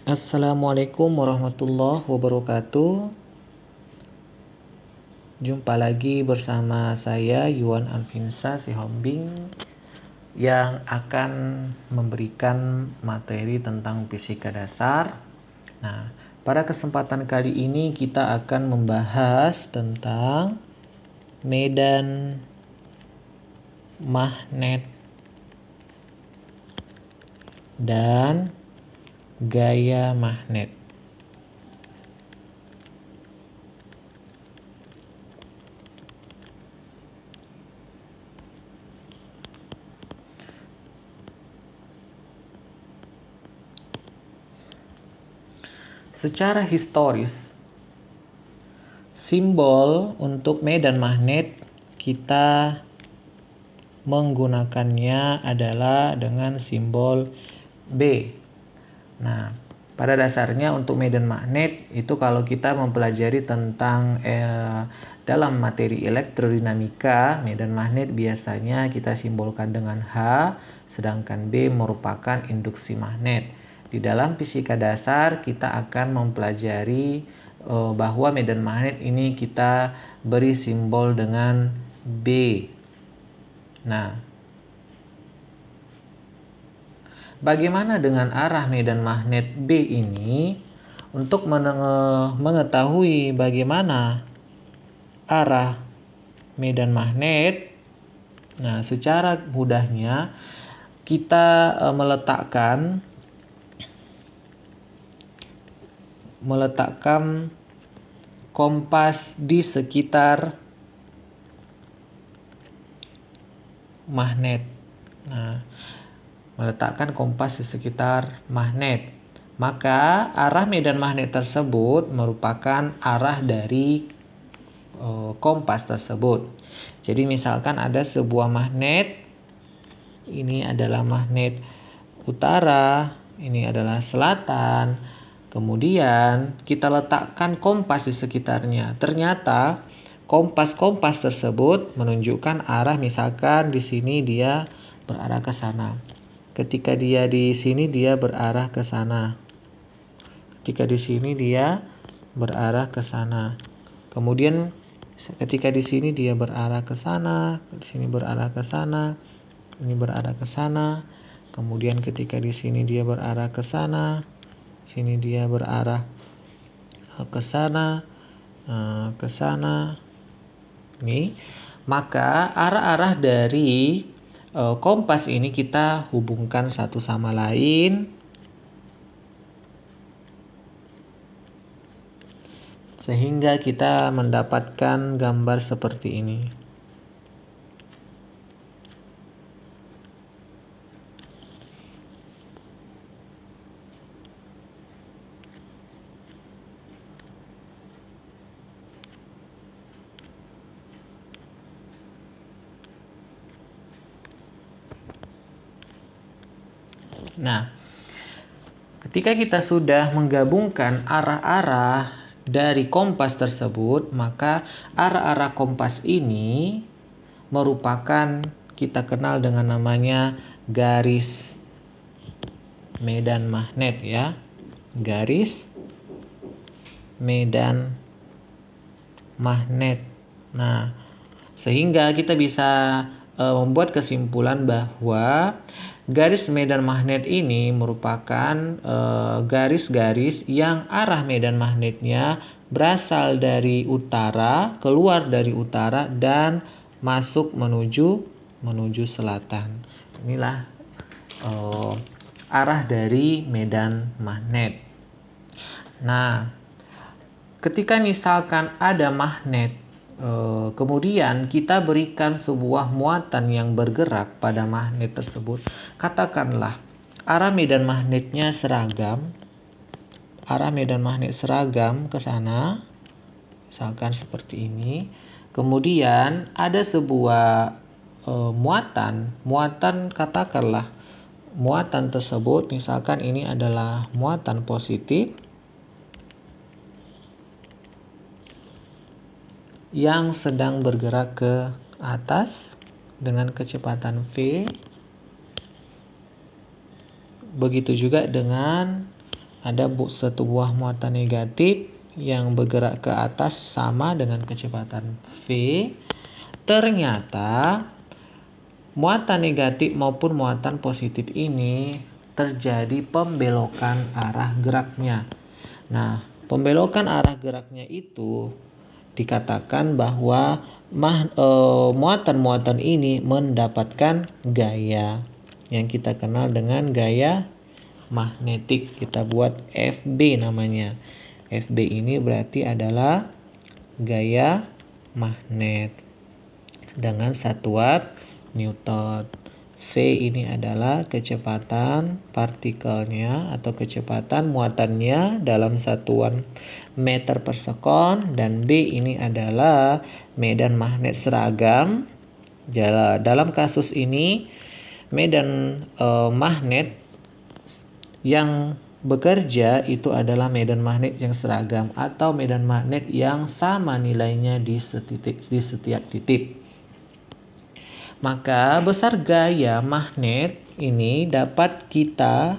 Assalamualaikum warahmatullahi wabarakatuh. Jumpa lagi bersama saya Yuan Alvinsa Sihombing yang akan memberikan materi tentang fisika dasar. Nah, pada kesempatan kali ini kita akan membahas tentang medan magnet dan gaya magnet. Secara historis, simbol untuk medan magnet kita menggunakannya adalah dengan simbol B. Nah, pada dasarnya untuk medan magnet itu kalau kita mempelajari tentang dalam materi elektrodinamika, medan magnet biasanya kita simbolkan dengan H, sedangkan B merupakan induksi magnet. Di dalam fisika dasar kita akan mempelajari bahwa medan magnet ini kita beri simbol dengan B. Nah, bagaimana dengan arah medan magnet B ini? Untuk mengetahui bagaimana arah medan magnet, nah secara mudahnya kita meletakkan kompas di sekitar magnet. Nah, meletakkan kompas di sekitar magnet, maka arah medan magnet tersebut merupakan arah dari kompas tersebut. Jadi misalkan ada sebuah magnet, ini adalah magnet utara, ini adalah selatan. Kemudian kita letakkan kompas di sekitarnya. Ternyata kompas-kompas tersebut menunjukkan arah, misalkan di sini dia berarah ke sana. Ketika dia di sini dia berarah ke sana. Ketika di sini dia berarah ke sana. Kemudian ketika di sini dia berarah ke sana, di sini berarah ke sana, ini berarah ke sana. Kemudian ketika di sini dia berarah ke sana, sini dia berarah ke sana, ke sana. Nih, maka arah-arah dari kompas ini kita hubungkan satu sama lain sehingga kita mendapatkan gambar seperti ini. Nah, ketika kita sudah menggabungkan arah-arah dari kompas tersebut, maka arah-arah kompas ini merupakan kita kenal dengan namanya garis medan magnet ya. Garis medan magnet. Nah, sehingga kita bisa membuat kesimpulan bahwa garis medan magnet ini merupakan garis-garis yang arah medan magnetnya berasal dari utara, keluar dari utara dan masuk menuju selatan. Inilah arah dari medan magnet. Nah, ketika misalkan ada magnet, kemudian kita berikan sebuah muatan yang bergerak pada magnet tersebut, katakanlah arah medan magnetnya seragam, arah medan magnet seragam ke sana, misalkan seperti ini. Kemudian ada sebuah muatan katakanlah muatan tersebut, misalkan ini adalah muatan positif yang sedang bergerak ke atas dengan kecepatan v. Begitu juga dengan ada satu buah muatan negatif yang bergerak ke atas sama dengan kecepatan v. Ternyata muatan negatif maupun muatan positif ini terjadi pembelokan arah geraknya. Nah, pembelokan arah geraknya itu dikatakan bahwa muatan-muatan ini mendapatkan gaya yang kita kenal dengan gaya magnetik. Kita buat FB namanya. FB ini berarti adalah gaya magnet dengan satuan Newton. V ini adalah kecepatan partikelnya atau kecepatan muatannya dalam satuan meter per sekon, dan B ini adalah medan magnet seragam. Dalam kasus ini medan magnet yang bekerja itu adalah medan magnet yang seragam atau medan magnet yang sama nilainya di setiap titik. Maka besar gaya magnet ini dapat kita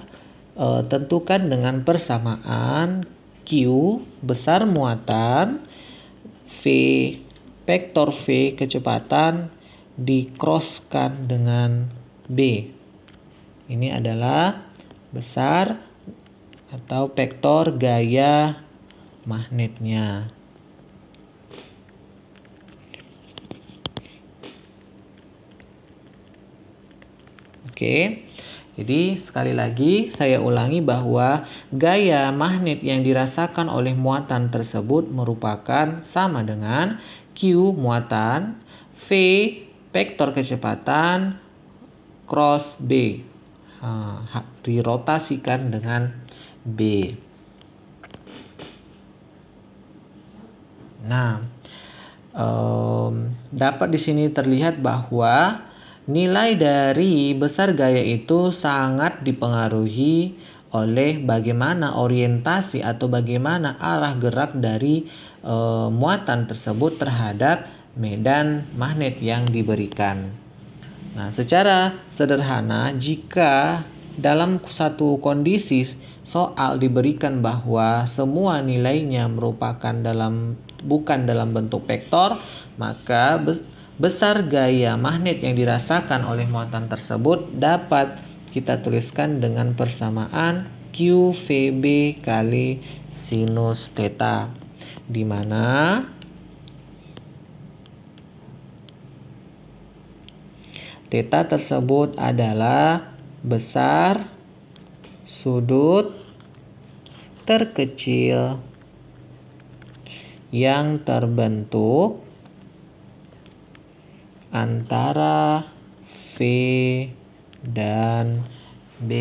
tentukan dengan persamaan Q besar muatan, V vektor V kecepatan dikroskan dengan B. Ini adalah besar atau vektor gaya magnetnya. Oke, jadi sekali lagi saya ulangi bahwa gaya magnet yang dirasakan oleh muatan tersebut merupakan sama dengan Q muatan, V vektor kecepatan, cross B. Dirotasikan dengan B. Nah, dapat di sini terlihat bahwa nilai dari besar gaya itu sangat dipengaruhi oleh bagaimana orientasi atau bagaimana arah gerak dari muatan tersebut terhadap medan magnet yang diberikan. Nah, secara sederhana, jika dalam satu kondisi soal diberikan bahwa semua nilainya bukan dalam bentuk vektor, maka besar gaya magnet yang dirasakan oleh muatan tersebut dapat kita tuliskan dengan persamaan QVB kali sinus theta, di mana theta tersebut adalah besar sudut terkecil yang terbentuk antara V dan B.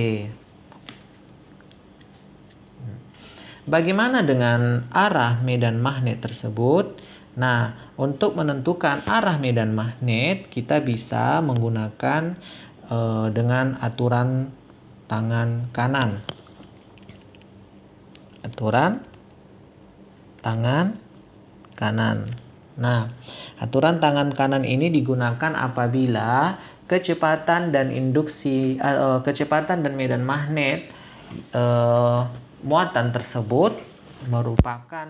Bagaimana dengan arah medan magnet tersebut? Nah, untuk menentukan arah medan magnet, kita bisa menggunakan dengan aturan tangan kanan. Aturan tangan kanan. Nah, aturan tangan kanan ini digunakan apabila kecepatan dan medan magnet muatan tersebut merupakan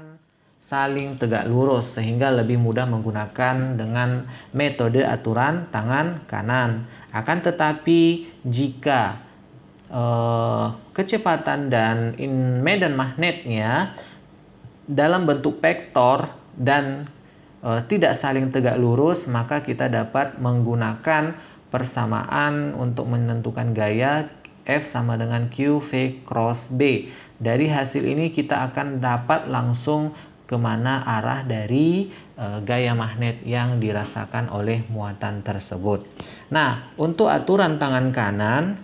saling tegak lurus, sehingga lebih mudah menggunakan dengan metode aturan tangan kanan. Akan tetapi jika kecepatan dan medan magnetnya dalam bentuk vektor dan tidak saling tegak lurus, maka kita dapat menggunakan persamaan untuk menentukan gaya F sama dengan Q V cross B. Dari hasil ini kita akan dapat langsung kemana arah dari gaya magnet yang dirasakan oleh muatan tersebut. Nah, untuk aturan tangan kanan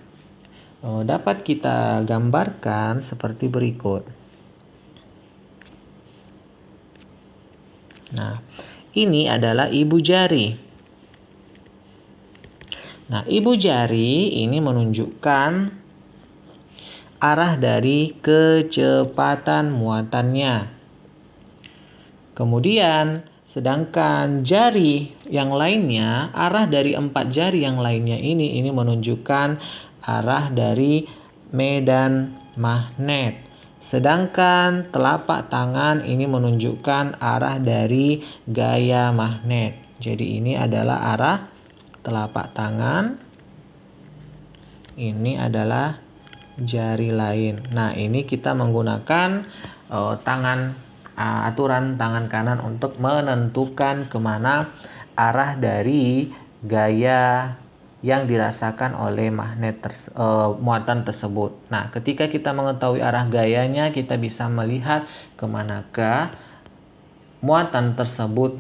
dapat kita gambarkan seperti berikut. Nah, ini adalah ibu jari. Nah, ibu jari ini menunjukkan arah dari kecepatan muatannya. Kemudian, sedangkan jari yang lainnya, arah dari 4 jari yang lainnya ini menunjukkan arah dari medan magnet. Sedangkan telapak tangan ini menunjukkan arah dari gaya magnet. Jadi ini adalah arah telapak tangan. Ini adalah jari lain. Nah, ini kita menggunakan aturan tangan kanan untuk menentukan kemana arah dari gaya yang dirasakan oleh muatan tersebut. Nah, ketika kita mengetahui arah gayanya, kita bisa melihat kemanakah muatan tersebut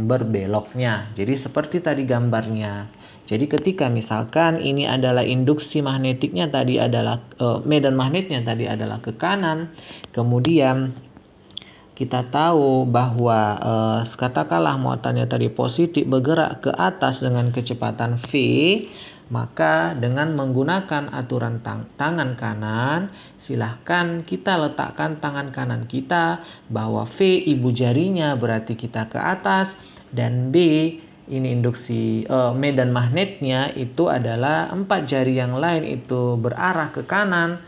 berbeloknya. Jadi seperti tadi gambarnya. Jadi ketika misalkan ini adalah induksi magnetiknya tadi adalah medan magnetnya tadi adalah ke kanan, kemudian kita tahu bahwa katakanlah muatannya tadi positif bergerak ke atas dengan kecepatan V, maka dengan menggunakan aturan tangan kanan, silahkan kita letakkan tangan kanan kita bahwa V ibu jarinya berarti kita ke atas, dan B ini induksi medan magnetnya itu adalah 4 jari yang lain itu berarah ke kanan.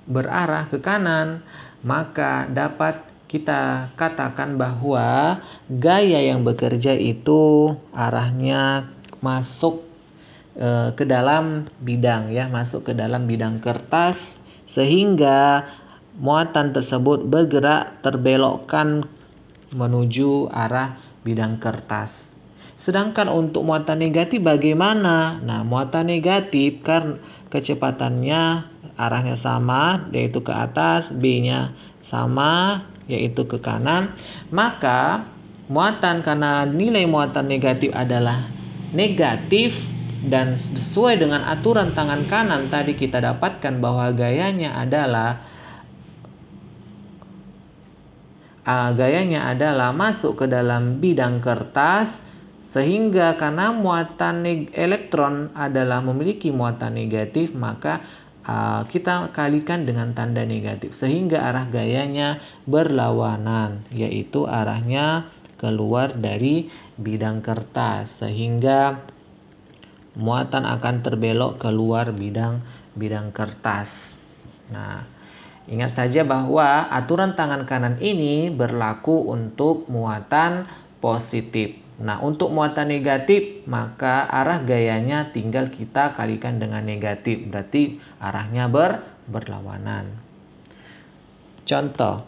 Berarah ke kanan, maka dapat kita katakan bahwa gaya yang bekerja itu arahnya masuk ke dalam bidang ya, masuk ke dalam bidang kertas, sehingga muatan tersebut bergerak terbelokkan menuju arah bidang kertas. Sedangkan untuk muatan negatif bagaimana? Nah, muatan negatif kan kecepatannya arahnya sama, yaitu ke atas, B-nya sama, yaitu ke kanan. Maka muatan, karena nilai muatan negatif adalah negatif, dan sesuai dengan aturan tangan kanan tadi kita dapatkan bahwa gayanya adalah masuk ke dalam bidang kertas, sehingga karena muatan elektron adalah memiliki muatan negatif, maka kita kalikan dengan tanda negatif sehingga arah gayanya berlawanan, yaitu arahnya keluar dari bidang kertas, sehingga muatan akan terbelok keluar bidang kertas. Nah, ingat saja bahwa aturan tangan kanan ini berlaku untuk muatan positif. Nah, untuk muatan negatif, maka arah gayanya tinggal kita kalikan dengan negatif. Berarti arahnya berlawanan. Contoh.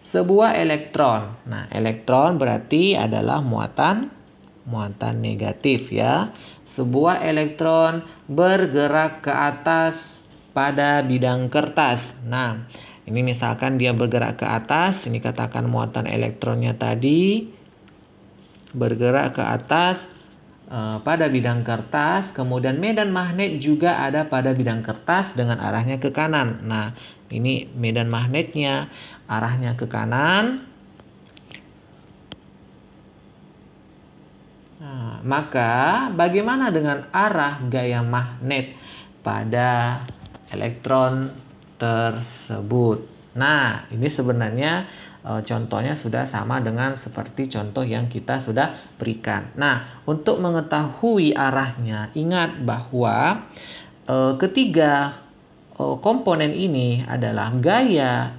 Sebuah elektron. Nah, elektron berarti adalah muatan negatif ya. Sebuah elektron bergerak ke atas pada bidang kertas. Nah, ini misalkan dia bergerak ke atas, ini katakan muatan elektronnya tadi bergerak ke atas pada bidang kertas, kemudian medan magnet juga ada pada bidang kertas dengan arahnya ke kanan. Nah, ini medan magnetnya arahnya ke kanan. Nah, maka bagaimana dengan arah gaya magnet pada elektron tersebut? Nah, ini sebenarnya contohnya sudah sama dengan seperti contoh yang kita sudah berikan. Nah, untuk mengetahui arahnya, ingat bahwa ketiga komponen ini adalah gaya,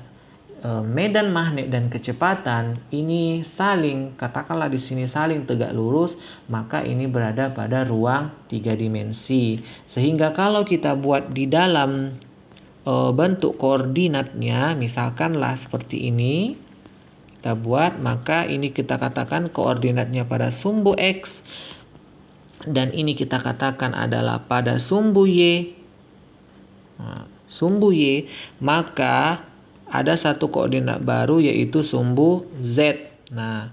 medan magnet, dan kecepatan. Ini saling, katakanlah di sini saling tegak lurus, maka ini berada pada ruang 3 dimensi. Sehingga kalau kita buat di dalam bentuk koordinatnya, misalkanlah seperti ini, kita buat, maka ini kita katakan koordinatnya pada sumbu X, dan ini kita katakan adalah pada sumbu Y. Nah, sumbu Y, maka ada satu koordinat baru yaitu sumbu Z. Nah,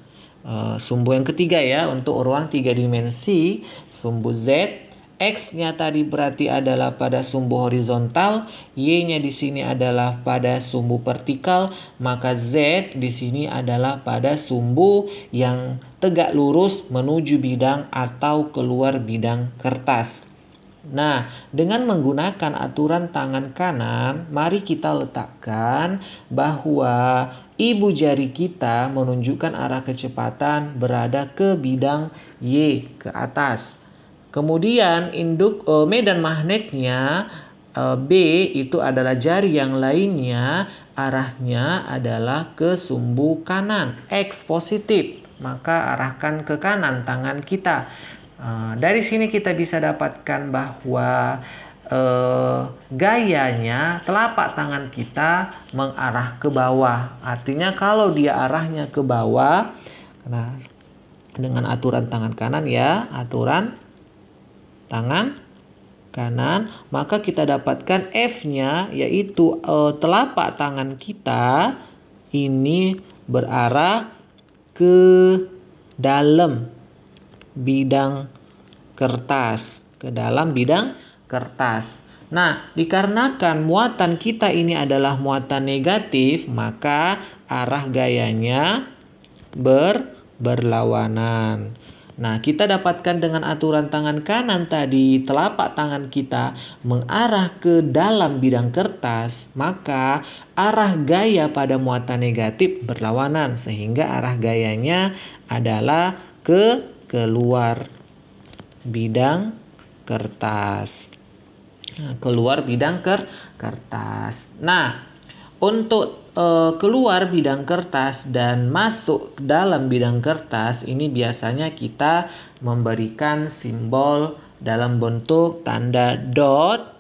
sumbu yang ketiga ya untuk ruang 3 dimensi, sumbu Z. X-nya tadi berarti adalah pada sumbu horizontal, Y-nya di sini adalah pada sumbu vertikal, maka Z di sini adalah pada sumbu yang tegak lurus menuju bidang atau keluar bidang kertas. Nah, dengan menggunakan aturan tangan kanan, mari kita letakkan bahwa ibu jari kita menunjukkan arah kecepatan berada ke bidang Y, ke atas. Kemudian medan magnetnya B itu adalah jari yang lainnya, arahnya adalah ke sumbu kanan, X positif. Maka arahkan ke kanan tangan kita. Dari sini kita bisa dapatkan bahwa gayanya telapak tangan kita mengarah ke bawah. Artinya kalau dia arahnya ke bawah, nah dengan aturan tangan kanan ya, aturan tangan kanan, maka kita dapatkan F-nya yaitu telapak tangan kita ini berarah ke dalam bidang kertas, ke dalam bidang kertas. Nah, dikarenakan muatan kita ini adalah muatan negatif, maka arah gayanya berlawanan. Nah, kita dapatkan dengan aturan tangan kanan tadi, telapak tangan kita mengarah ke dalam bidang kertas, maka arah gaya pada muatan negatif berlawanan, sehingga arah gayanya adalah ke keluar bidang kertas. Keluar bidang kertas. Nah, untuk keluar bidang kertas dan masuk dalam bidang kertas, ini biasanya kita memberikan simbol dalam bentuk tanda dot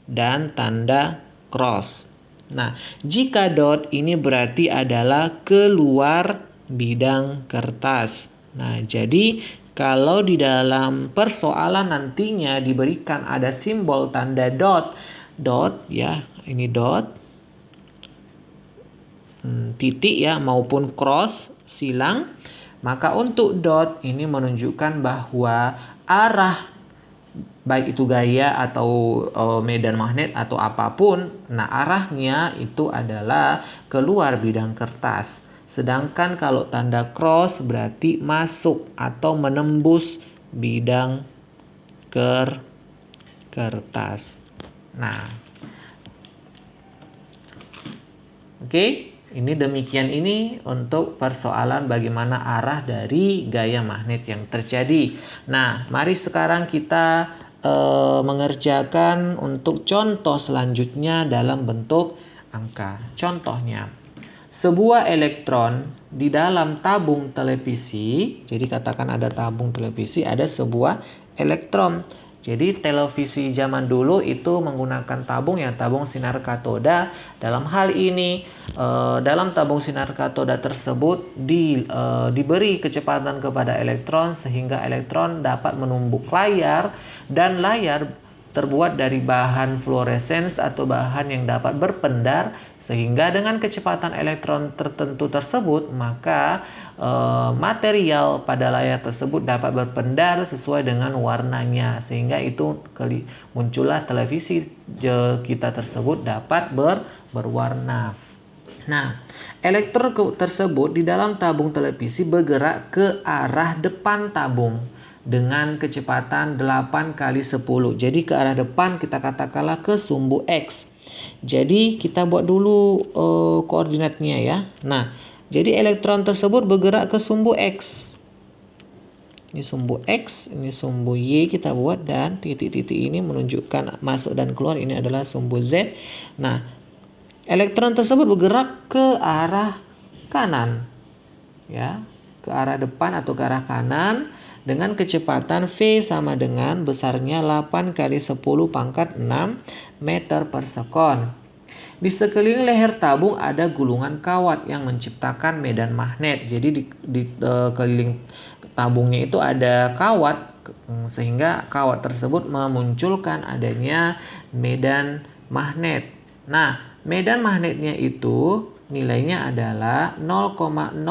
dan tanda cross. Nah, jika dot ini berarti adalah keluar bidang kertas. Nah, jadi kalau di dalam persoalan nantinya diberikan ada simbol tanda dot ya, ini dot, titik ya, maupun cross, silang, maka untuk dot ini menunjukkan bahwa arah baik itu gaya atau medan magnet atau apapun, nah arahnya itu adalah keluar bidang kertas. Sedangkan kalau tanda cross berarti masuk atau menembus bidang kertas. Nah, oke, ini demikian ini untuk persoalan bagaimana arah dari gaya magnet yang terjadi. Nah, mari sekarang kita mengerjakan untuk contoh selanjutnya dalam bentuk angka. Contohnya, sebuah elektron di dalam tabung televisi. Jadi katakan ada tabung televisi, ada sebuah elektron. Jadi televisi zaman dulu itu menggunakan tabung ya, tabung sinar katoda. Dalam hal ini dalam tabung sinar katoda tersebut diberi kecepatan kepada elektron sehingga elektron dapat menumbuk layar, dan layar terbuat dari bahan fluoresens atau bahan yang dapat berpendar, sehingga dengan kecepatan elektron tertentu tersebut maka material pada layar tersebut dapat berpendar sesuai dengan warnanya, sehingga itu muncullah televisi kita tersebut dapat berwarna. Nah, elektron tersebut di dalam tabung televisi bergerak ke arah depan tabung dengan kecepatan 8 kali 10. Jadi ke arah depan kita katakanlah ke sumbu X. Jadi kita buat dulu koordinatnya ya. Nah, jadi elektron tersebut bergerak ke sumbu X. Ini sumbu X, ini sumbu Y kita buat, dan titik-titik ini menunjukkan masuk dan keluar, ini adalah sumbu Z. Nah, elektron tersebut bergerak ke arah kanan. Ya, ke arah depan atau ke arah kanan dengan kecepatan V sama dengan besarnya 8 kali 10 pangkat 6 meter per sekon. Di sekeliling leher tabung ada gulungan kawat yang menciptakan medan magnet. Jadi di keliling tabungnya itu ada kawat, sehingga kawat tersebut memunculkan adanya medan magnet. Nah, medan magnetnya itu nilainya adalah 0,025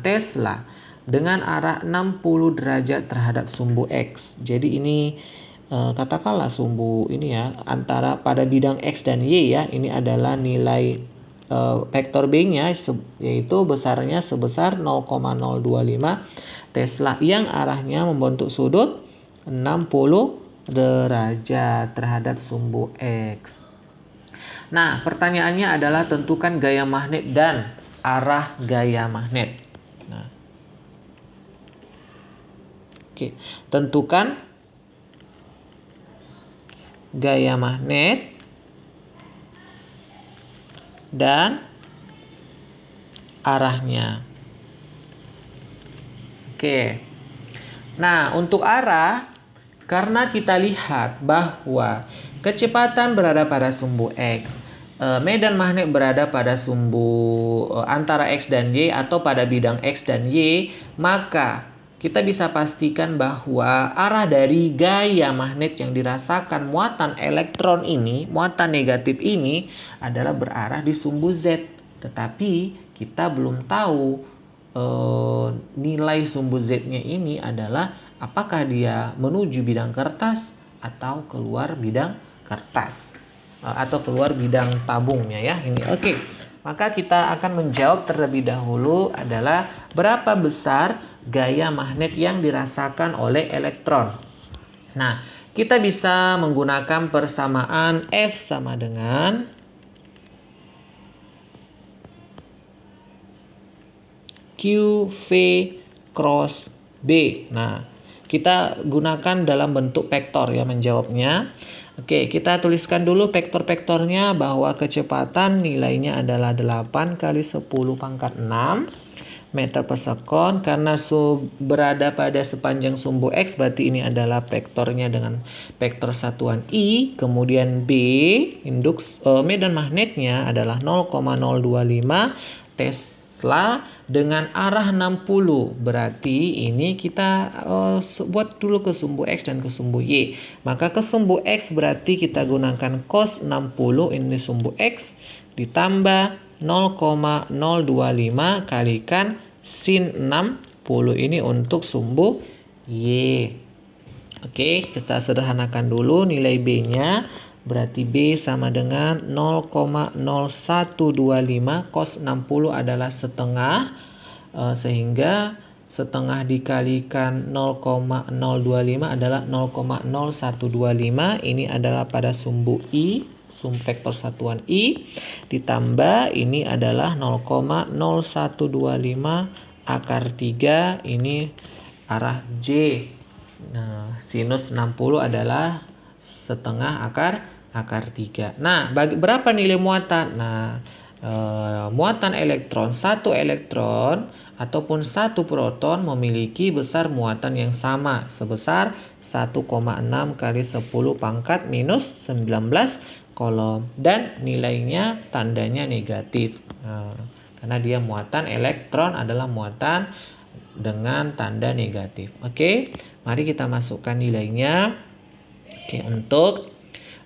Tesla dengan arah 60 derajat terhadap sumbu X. Jadi ini katakanlah sumbu ini ya, antara pada bidang X dan Y ya, ini adalah nilai vektor B-nya yaitu besarnya sebesar 0,025 Tesla yang arahnya membentuk sudut 60 derajat terhadap sumbu X. Nah, pertanyaannya adalah tentukan gaya magnet dan arah gaya magnet. Nah, oke, tentukan gaya magnet dan arahnya. Oke. Nah, untuk arah, karena kita lihat bahwa kecepatan berada pada sumbu X, medan magnet berada pada sumbu antara X dan Y atau pada bidang X dan Y, maka kita bisa pastikan bahwa arah dari gaya magnet yang dirasakan muatan elektron ini, muatan negatif ini adalah berarah di sumbu Z. Tetapi kita belum tahu nilai sumbu Z-nya ini adalah apakah dia menuju bidang kertas atau keluar bidang kertas atau keluar bidang tabungnya ya ini. Oke. Maka kita akan menjawab terlebih dahulu adalah berapa besar gaya magnet yang dirasakan oleh elektron. Nah, kita bisa menggunakan persamaan F sama dengan QV cross B. Nah, kita gunakan dalam bentuk vektor ya menjawabnya. Oke, kita tuliskan dulu vektor-vektornya bahwa kecepatan nilainya adalah 8 kali 10 pangkat 6 meter per sekon. Karena berada pada sepanjang sumbu X, berarti ini adalah vektornya dengan vektor satuan I. Kemudian B, medan magnetnya adalah 0,025 Tesla dengan arah 60. Berarti ini kita buat dulu ke sumbu X dan ke sumbu Y. Maka ke sumbu X berarti kita gunakan cos 60, ini sumbu X, ditambah 0,025 kalikan sin 60 ini untuk sumbu Y. Oke, kita sederhanakan dulu nilai B-nya. Berarti B sama dengan 0,0125 cos 60 adalah setengah. Sehingga setengah dikalikan 0,025 adalah 0,0125. Ini adalah pada sumbu I, sumbu vektor satuan I. Ditambah ini adalah 0,0125 akar 3. Ini arah J. Nah, sinus 60 adalah setengah akar 3. Nah, berapa nilai muatan? Nah, muatan elektron, satu elektron ataupun satu proton memiliki besar muatan yang sama sebesar 1,6 kali 10 pangkat minus 19 kolom dan nilainya tandanya negatif. Nah, karena dia muatan elektron adalah muatan dengan tanda negatif. Oke, mari kita masukkan nilainya. Oke, untuk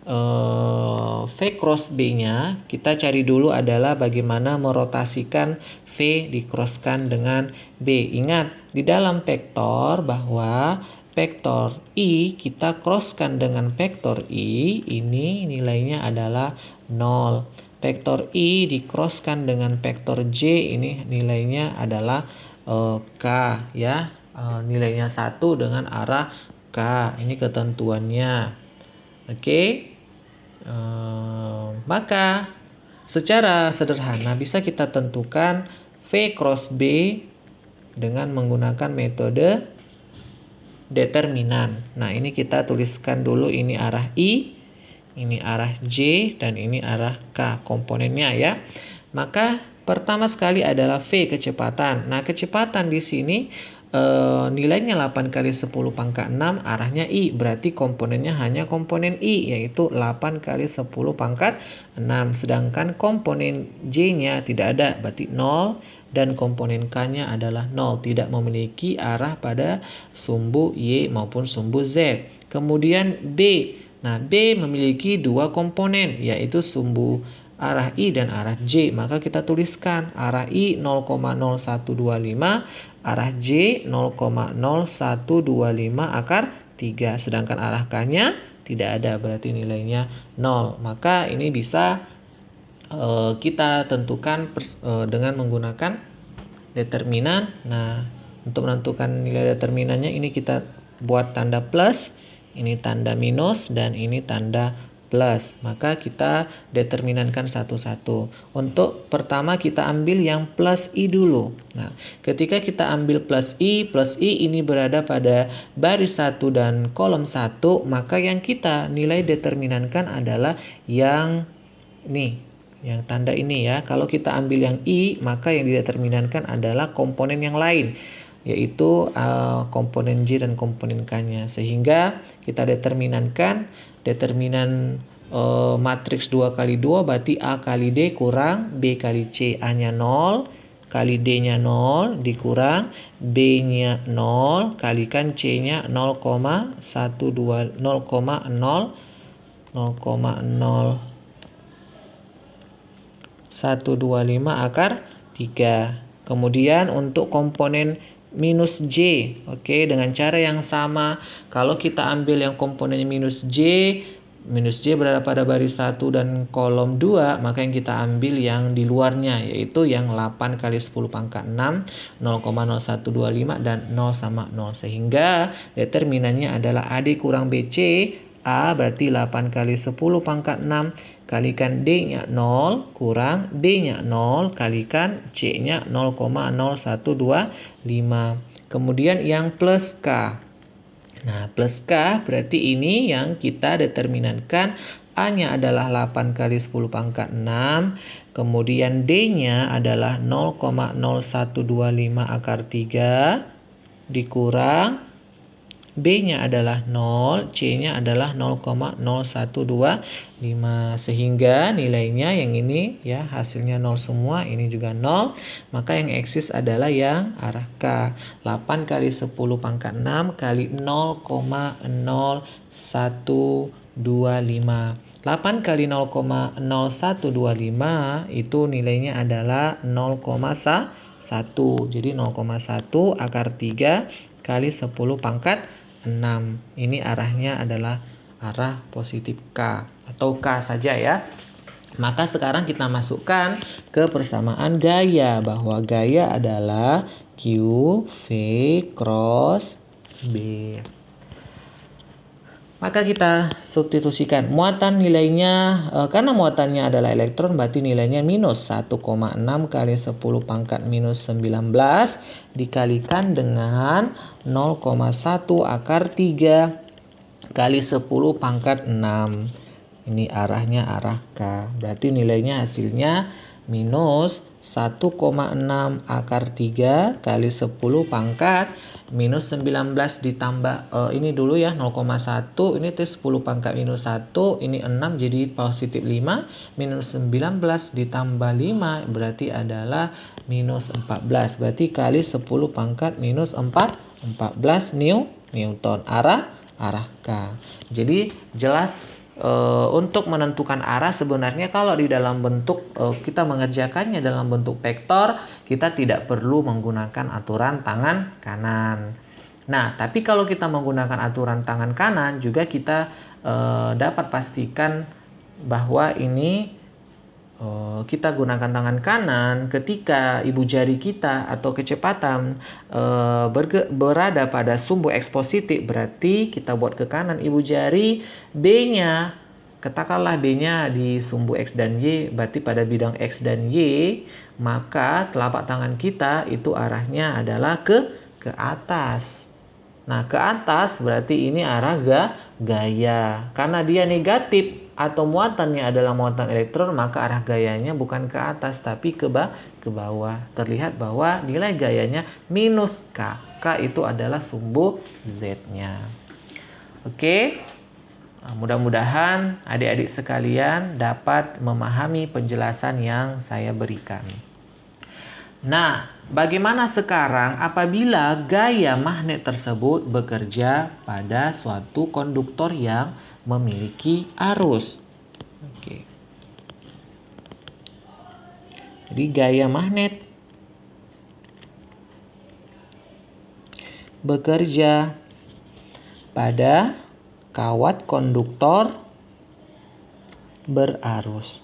V cross B-nya kita cari dulu adalah bagaimana merotasikan V dikroskan dengan B. Ingat, di dalam vektor bahwa vektor I kita crosskan dengan vektor I, ini nilainya adalah 0. Vektor I dikroskan dengan vektor J, ini nilainya adalah K ya. Nilainya 1 dengan arah K. Ini ketentuannya. Oke. Maka secara sederhana bisa kita tentukan V cross B dengan menggunakan metode determinan. Nah, ini kita tuliskan dulu, ini arah I, ini arah J, dan ini arah K komponennya ya. Maka pertama sekali adalah V, kecepatan. Nah, kecepatan di sini nilainya 8 kali 10 pangkat 6, arahnya I. Berarti komponennya hanya komponen I, yaitu 8 kali 10 pangkat 6. Sedangkan komponen J-nya tidak ada, berarti 0. Dan komponen K-nya adalah 0. Tidak memiliki arah pada sumbu Y maupun sumbu Z. Kemudian B. Nah, B memiliki dua komponen, yaitu sumbu arah I dan arah J. Maka kita tuliskan arah I 0,0125, arah J 0,0125 akar 3. Sedangkan arah K-nya tidak ada, berarti nilainya 0. Maka ini bisa kita tentukan dengan menggunakan determinan. Nah, untuk menentukan nilai determinannya ini kita buat tanda plus. ini tanda minus, dan ini tanda plus. Maka kita determinankan satu-satu. Untuk pertama kita ambil yang plus I dulu. Nah, ketika kita ambil plus I ini berada pada baris 1 dan kolom 1, maka yang kita nilai determinankan adalah yang ini, yang tanda ini ya. Kalau kita ambil yang I, maka yang dideterminankan adalah komponen yang lain, yaitu komponen J dan komponen K-nya. Sehingga kita determinankan determinan matriks 2 kali 2 berarti A kali D kurang B kali C. A-nya 0 kali D-nya 0 dikurang B-nya 0 kalikan C-nya 0,125 akar 3. Kemudian untuk komponen minus J, dengan cara yang sama. Kalau kita ambil yang komponen minus J berada pada baris 1 dan kolom 2, maka yang kita ambil yang di luarnya, yaitu yang 8 kali 10 pangkat 6, 0,0125 dan 0 sama 0. Sehingga determinannya adalah AD kurang BC. A berarti 8 kali 10 pangkat 6 kalikan D-nya 0 kurang B-nya 0 kalikan C-nya 0,0125. Kemudian yang plus K. Nah, plus K berarti ini yang kita determinankan. A-nya adalah 8 kali 10 pangkat 6. Kemudian D-nya adalah 0,0125 akar 3 dikurang B-nya adalah 0, C-nya adalah 0,0125. Sehingga nilainya yang ini ya hasilnya 0 semua, ini juga 0. Maka yang eksis adalah yang arah K. 8 kali 10 pangkat 6 kali 0,0125. 8 kali 0,0125 itu nilainya adalah 0,1. Jadi 0,1 akar 3 kali 10 pangkat 6. Ini arahnya adalah arah positif K atau K saja ya. Maka sekarang kita masukkan ke persamaan gaya, bahwa gaya adalah Q V cross B. Maka kita substitusikan muatan nilainya, karena muatannya adalah elektron berarti nilainya minus 1,6 kali 10 pangkat minus 19 dikalikan dengan 0,1 akar 3 kali 10 pangkat 6. Ini arahnya arah K. Berarti nilainya hasilnya minus 1,6 akar 3 kali 10 pangkat minus 19 ditambah ini dulu ya 0,1, ini tuh 10 pangkat minus 1, ini 6 jadi positif 5, minus 19 ditambah 5 berarti adalah minus 14. Berarti kali 10 pangkat minus 14 Newton, arah K. Jadi jelas untuk menentukan arah sebenarnya kalau di dalam bentuk kita mengerjakannya dalam bentuk vektor, kita tidak perlu menggunakan aturan tangan kanan. Nah, tapi kalau kita menggunakan aturan tangan kanan juga kita dapat pastikan bahwa ini kita gunakan tangan kanan ketika ibu jari kita atau kecepatan berada pada sumbu X positif, berarti kita buat ke kanan ibu jari, B-nya katakanlah B-nya di sumbu X dan Y, berarti pada bidang X dan Y, maka telapak tangan kita itu arahnya adalah ke atas. Nah, ke atas berarti ini arah gaya. Karena dia negatif atau muatannya adalah muatan elektron, maka arah gayanya bukan ke atas tapi ke bawah. Terlihat bahwa nilai gayanya minus K. K itu adalah sumbu Z-nya. Oke. Mudah-mudahan adik-adik sekalian dapat memahami penjelasan yang saya berikan. Nah, bagaimana sekarang apabila gaya magnet tersebut bekerja pada suatu konduktor yang memiliki arus? Oke. Jadi gaya magnet bekerja pada kawat konduktor berarus.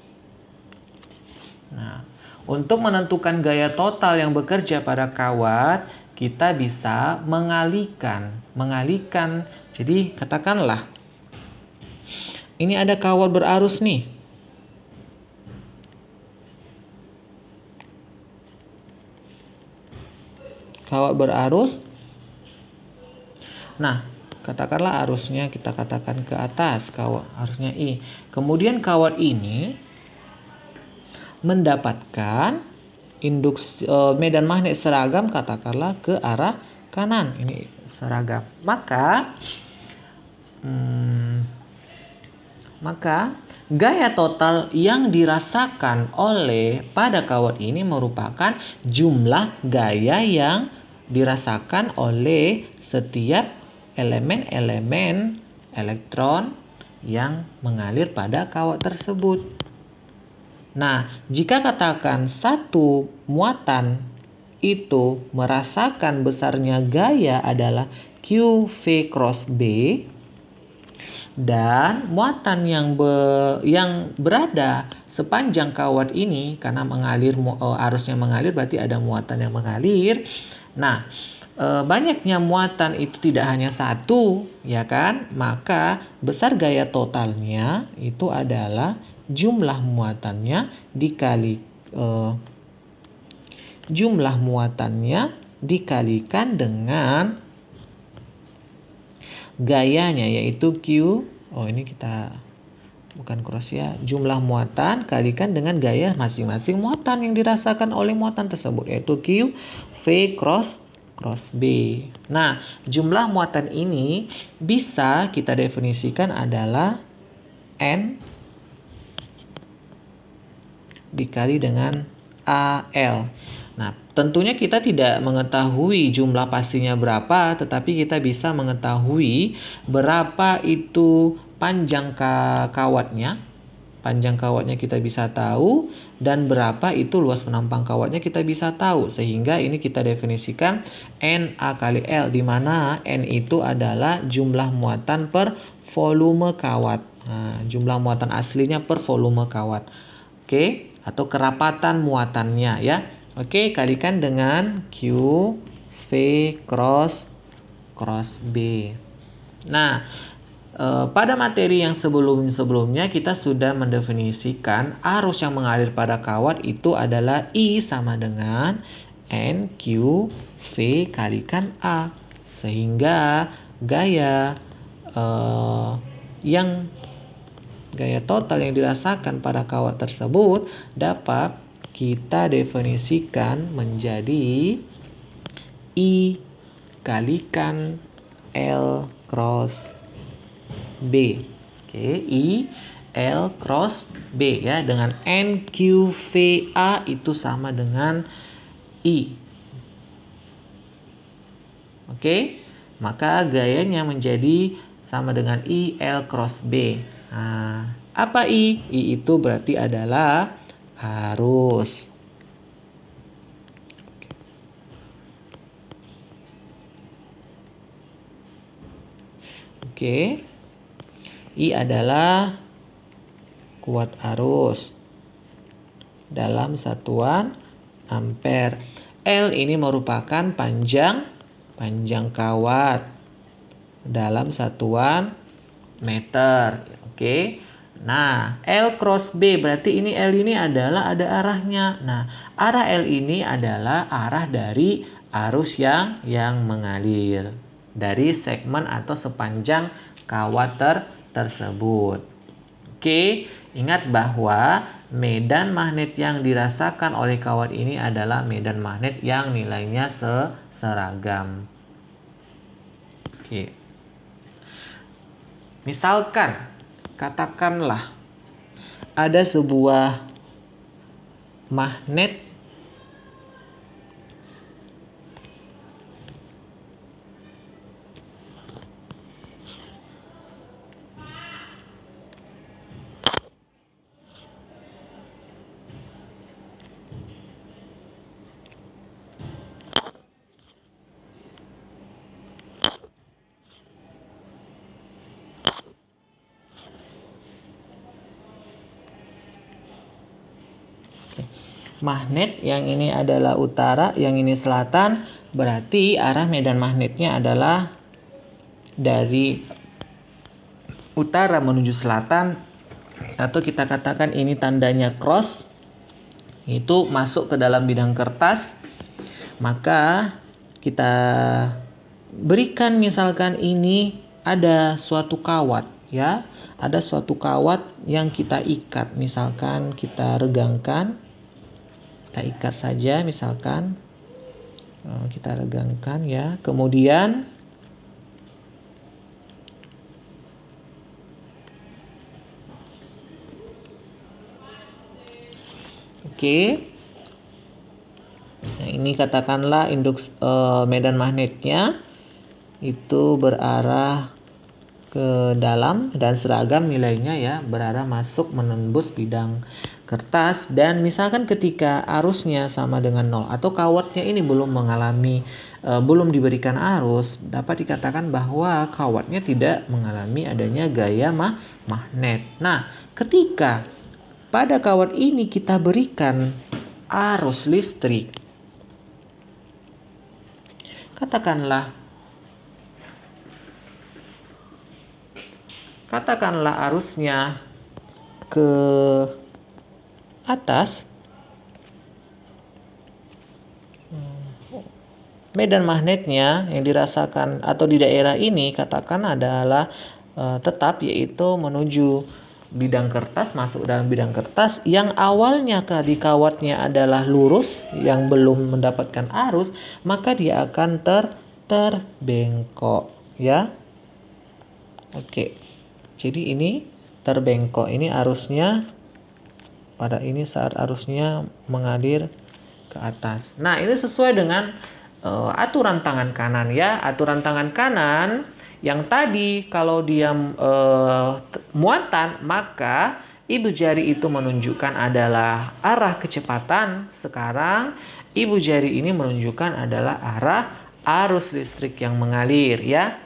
Nah, untuk menentukan gaya total yang bekerja pada kawat, kita bisa mengalihkan. Jadi katakanlah ini ada kawat berarus nih. Kawat berarus. Nah, katakanlah arusnya kita katakan ke atas, kawat arusnya I. Kemudian kawat ini mendapatkan medan magnet seragam katakanlah ke arah kanan. Ini seragam. Maka gaya total yang dirasakan oleh pada kawat ini merupakan jumlah gaya yang dirasakan oleh setiap elemen-elemen elektron yang mengalir pada kawat tersebut. Nah, jika katakan satu muatan itu merasakan besarnya gaya adalah QV cross B, dan muatan yang berada sepanjang kawat ini, karena arusnya mengalir berarti ada muatan yang mengalir. Nah, banyaknya muatan itu tidak hanya satu, ya kan? Maka besar gaya totalnya itu adalah jumlah muatannya dikalikan dengan gayanya, yaitu Q. Ini kita bukan cross ya. Jumlah muatan kalikan dengan gaya masing-masing muatan yang dirasakan oleh muatan tersebut, yaitu Q V cross B. Nah, jumlah muatan ini bisa kita definisikan adalah N dikali dengan AL. Nah, tentunya kita tidak mengetahui jumlah pastinya berapa, tetapi kita bisa mengetahui berapa itu panjang kawatnya. Panjang kawatnya kita bisa tahu, dan berapa itu luas penampang kawatnya kita bisa tahu. Sehingga ini kita definisikan NA kali L, di mana N itu adalah jumlah muatan per volume kawat. Nah, jumlah muatan aslinya per volume kawat. Oke, atau kerapatan muatannya ya. Oke, kalikan dengan Q V cross B. Nah, pada materi yang sebelumnya kita sudah mendefinisikan arus yang mengalir pada kawat itu adalah I sama dengan NQ V kalikan A. Sehingga gaya total yang dirasakan pada kawat tersebut dapat kita definisikan menjadi I kalikan L cross B. Oke, I L cross B ya, dengan NQVA itu sama dengan I. Oke, maka gayanya menjadi sama dengan I L cross B. Nah, apa I? I itu berarti adalah arus. Oke. I adalah kuat arus dalam satuan ampere. L ini merupakan panjang kawat dalam satuan meter. Oke. Nah, L cross B berarti ini L ini adalah ada arahnya. Nah, arah L ini adalah arah dari arus yang mengalir dari segmen atau sepanjang kawat tersebut. Oke, ingat bahwa medan magnet yang dirasakan oleh kawat ini adalah medan magnet yang nilainya seragam. Oke. Misalkan, katakanlah ada sebuah magnet magnet, yang ini adalah utara, yang ini selatan. Berarti arah medan magnetnya adalah dari utara menuju selatan, atau kita katakan ini tandanya cross, itu masuk ke dalam bidang kertas. Maka kita berikan misalkan ini ada suatu kawat, ya, ada suatu kawat yang kita ikat, misalkan kita regangkan, kita ikat saja, misalkan kita regangkan, ya. Kemudian nah, ini katakanlah medan magnetnya itu berarah ke dalam dan seragam nilainya, ya, berarah masuk menembus bidang kertas. Dan misalkan ketika arusnya sama dengan 0 atau kawatnya ini belum diberikan arus, dapat dikatakan bahwa kawatnya tidak mengalami adanya gaya magnet. Nah, ketika pada kawat ini kita berikan arus listrik, katakanlah arusnya ke atas, medan magnetnya yang dirasakan atau di daerah ini katakan adalah tetap, yaitu menuju bidang kertas, masuk dalam bidang kertas. Yang awalnya di kawatnya adalah lurus, yang belum mendapatkan arus, maka dia akan terbengkok, ya. Oke. Jadi ini terbengkok, ini arusnya pada ini saat arusnya mengalir ke atas. Nah, ini sesuai dengan aturan tangan kanan, ya. Aturan tangan kanan yang tadi kalau dia muatan, maka ibu jari itu menunjukkan adalah arah kecepatan. Sekarang ibu jari ini menunjukkan adalah arah arus listrik yang mengalir, ya.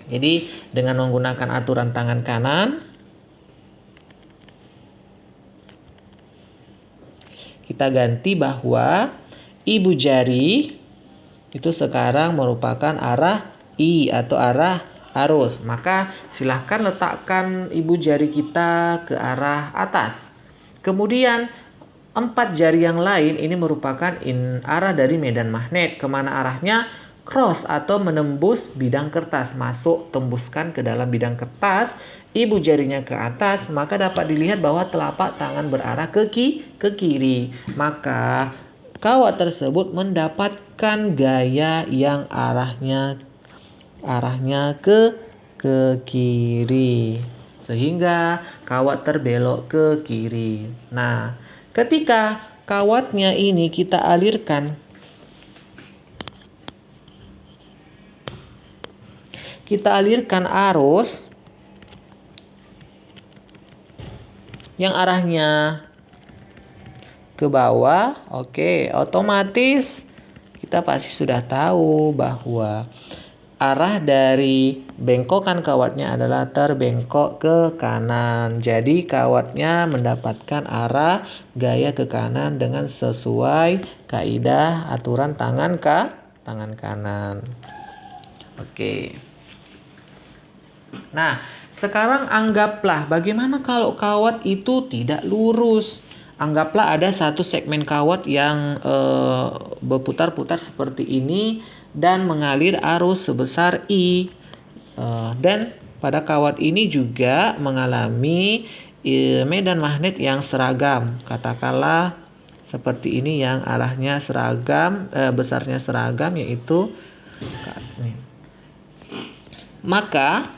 Jadi dengan menggunakan aturan tangan kanan, kita ganti bahwa ibu jari itu sekarang merupakan arah I atau arah arus. Maka silahkan letakkan ibu jari kita ke arah atas. Kemudian 4 jari yang lain ini merupakan arah dari medan magnet. Kemana arahnya? Cross atau menembus bidang kertas. Masuk, tembuskan ke dalam bidang kertas. Ibu jarinya ke atas. Maka dapat dilihat bahwa telapak tangan berarah ke kiri. Maka kawat tersebut mendapatkan gaya yang arahnya ke kiri, sehingga kawat terbelok ke kiri. Nah, ketika kawatnya ini kita alirkan arus yang arahnya ke bawah, otomatis kita pasti sudah tahu bahwa arah dari bengkokan kawatnya adalah terbengkok ke kanan. Jadi kawatnya mendapatkan arah gaya ke kanan dengan sesuai kaidah aturan tangan kanan. Nah, sekarang anggaplah bagaimana kalau kawat itu tidak lurus. Anggaplah ada satu segmen kawat yang berputar-putar seperti ini dan mengalir arus sebesar I. Dan pada kawat ini juga mengalami medan magnet yang seragam. Katakanlah seperti ini yang arahnya seragam, besarnya seragam, yaitu ini. Maka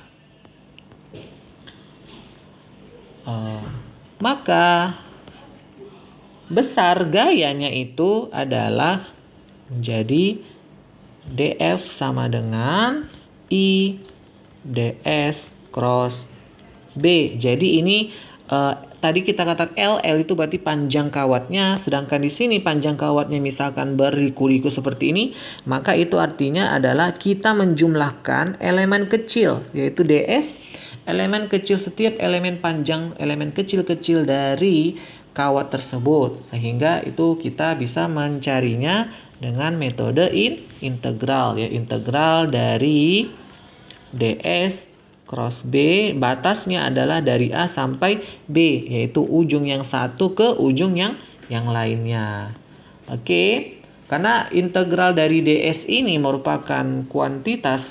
besar gayanya itu adalah menjadi DF sama dengan I DS cross B. Jadi ini tadi kita katakan LL itu berarti panjang kawatnya, sedangkan di sini panjang kawatnya misalkan berliku-liku seperti ini, maka itu artinya adalah kita menjumlahkan elemen kecil, yaitu DS, elemen kecil, setiap elemen panjang, elemen kecil-kecil dari kawat tersebut. Sehingga itu kita bisa mencarinya dengan metode integral ya. Integral dari ds cross B, batasnya adalah dari A sampai B, yaitu ujung yang satu ke ujung yang lainnya. Oke, karena integral dari ds ini merupakan kuantitas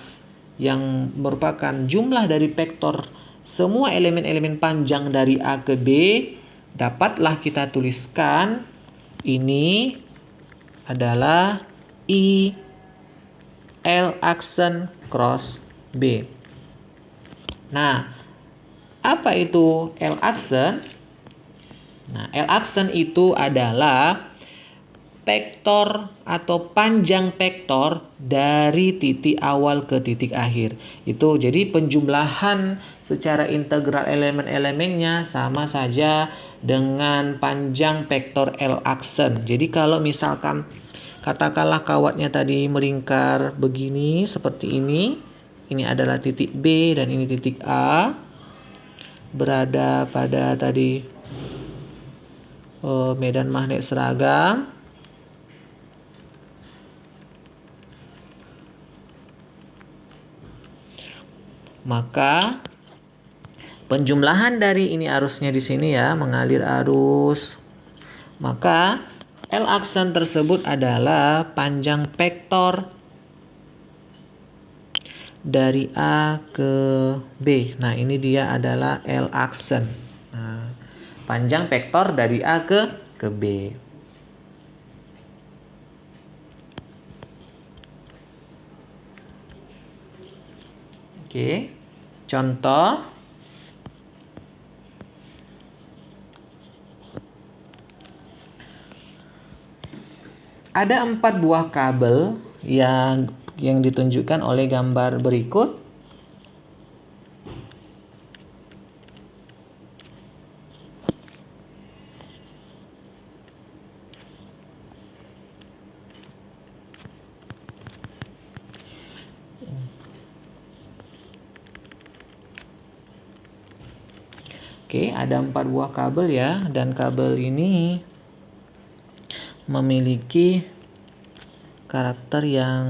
yang merupakan jumlah dari vektor semua elemen-elemen panjang dari A ke B, dapatlah kita tuliskan ini adalah I L aksen cross B. Nah, apa itu L aksen? Nah, L aksen itu adalah vektor atau panjang vektor dari titik awal ke titik akhir. Itu jadi penjumlahan secara integral elemen-elemennya sama saja dengan panjang vektor L aksen. Jadi kalau misalkan katakanlah kawatnya tadi melingkar begini seperti ini adalah titik B dan ini titik A, berada pada tadi medan magnet seragam. Maka penjumlahan dari ini arusnya di sini ya, mengalir arus. Maka L aksen tersebut adalah panjang vektor dari A ke B. Nah, ini dia adalah L aksen. Nah, panjang vektor dari A ke B. Oke, contoh. Ada 4 buah kabel yang ditunjukkan oleh gambar berikut. Oke, ada 4 buah kabel ya, dan kabel ini memiliki karakter yang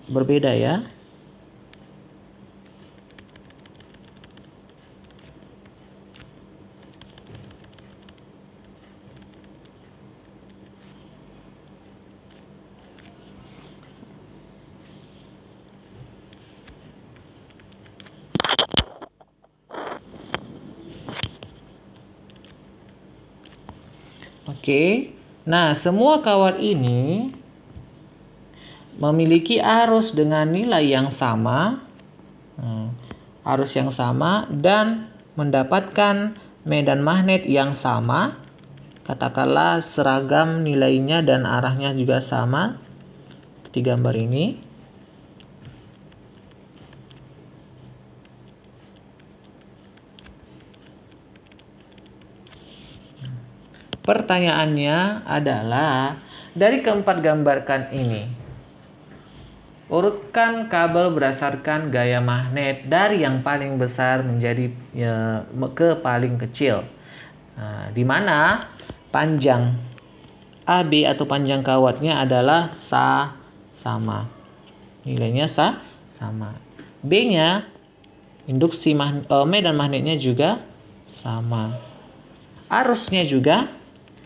berbeda ya. Oke, nah semua kawat ini memiliki arus dengan nilai yang sama, arus yang sama, dan mendapatkan medan magnet yang sama. Katakanlah seragam nilainya dan arahnya juga sama seperti gambar ini. Pertanyaannya adalah, dari keempat gambarkan ini, urutkan kabel berdasarkan gaya magnet dari yang paling besar menjadi ke paling kecil. Nah, di mana panjang AB atau panjang kawatnya adalah sama. Nilainya sama. B-nya, induksi medan magnetnya juga sama. Arusnya juga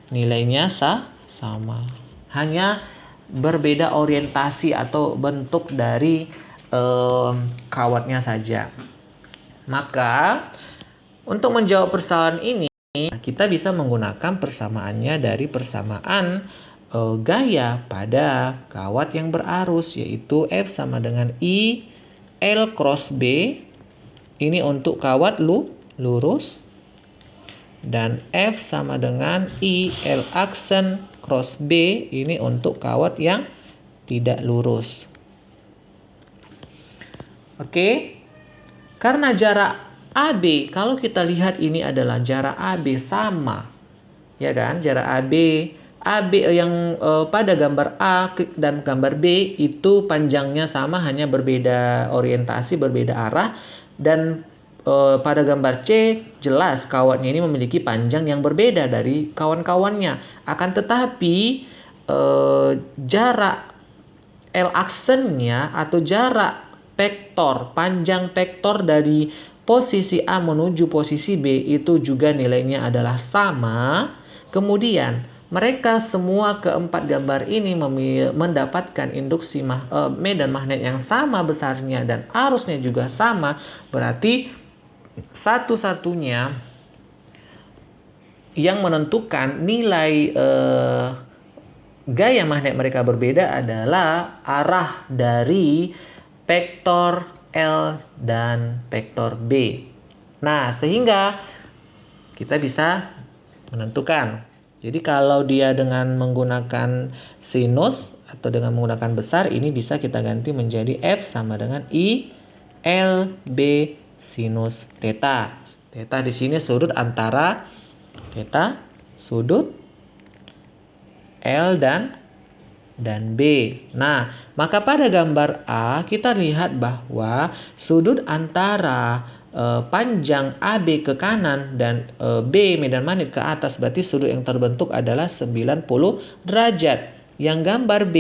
nilainya sama. Hanya berbeda orientasi atau bentuk dari kawatnya saja. Maka untuk menjawab persoalan ini, kita bisa menggunakan persamaannya dari persamaan gaya pada kawat yang berarus, yaitu F sama dengan I L cross B. Ini untuk kawat lurus. Dan F sama dengan I L aksen cross B, ini untuk kawat yang tidak lurus. Oke, karena jarak AB, kalau kita lihat ini adalah jarak AB sama, ya kan? Jarak AB yang pada gambar A dan gambar B itu panjangnya sama, hanya berbeda orientasi, berbeda arah, dan pada gambar C jelas kawatnya ini memiliki panjang yang berbeda dari kawan-kawannya. Akan tetapi jarak L aksennya atau jarak panjang vektor dari posisi A menuju posisi B itu juga nilainya adalah sama. Kemudian mereka semua keempat gambar ini mendapatkan induksi medan magnet yang sama besarnya dan arusnya juga sama. Berarti satu-satunya yang menentukan nilai gaya magnet mereka berbeda adalah arah dari vektor L dan vektor B. Nah, sehingga kita bisa menentukan. Jadi kalau dia dengan menggunakan sinus atau dengan menggunakan besar, ini bisa kita ganti menjadi F sama dengan I L B sinus theta. Theta di sini sudut antara theta, sudut L dan B. Nah, maka pada gambar A kita lihat bahwa sudut antara panjang AB ke kanan dan B medan magnet ke atas, berarti sudut yang terbentuk adalah 90 derajat. Yang gambar B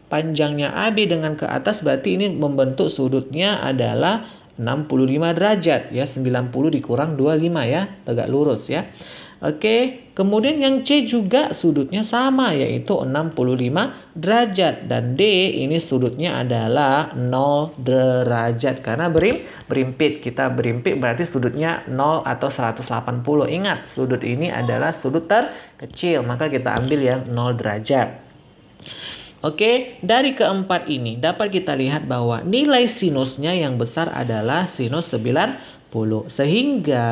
panjangnya AB dengan ke atas, berarti ini membentuk sudutnya adalah 65 derajat ya, 90 dikurang 25 ya, tegak lurus ya. Oke, kemudian yang C juga sudutnya sama yaitu 65 derajat dan D ini sudutnya adalah 0 derajat karena berimpit. Kita berimpit berarti sudutnya 0 atau 180. Ingat, sudut ini adalah sudut terkecil, maka kita ambil yang 0 derajat. Oke, dari keempat ini dapat kita lihat bahwa nilai sinusnya yang besar adalah sinus 90. Sehingga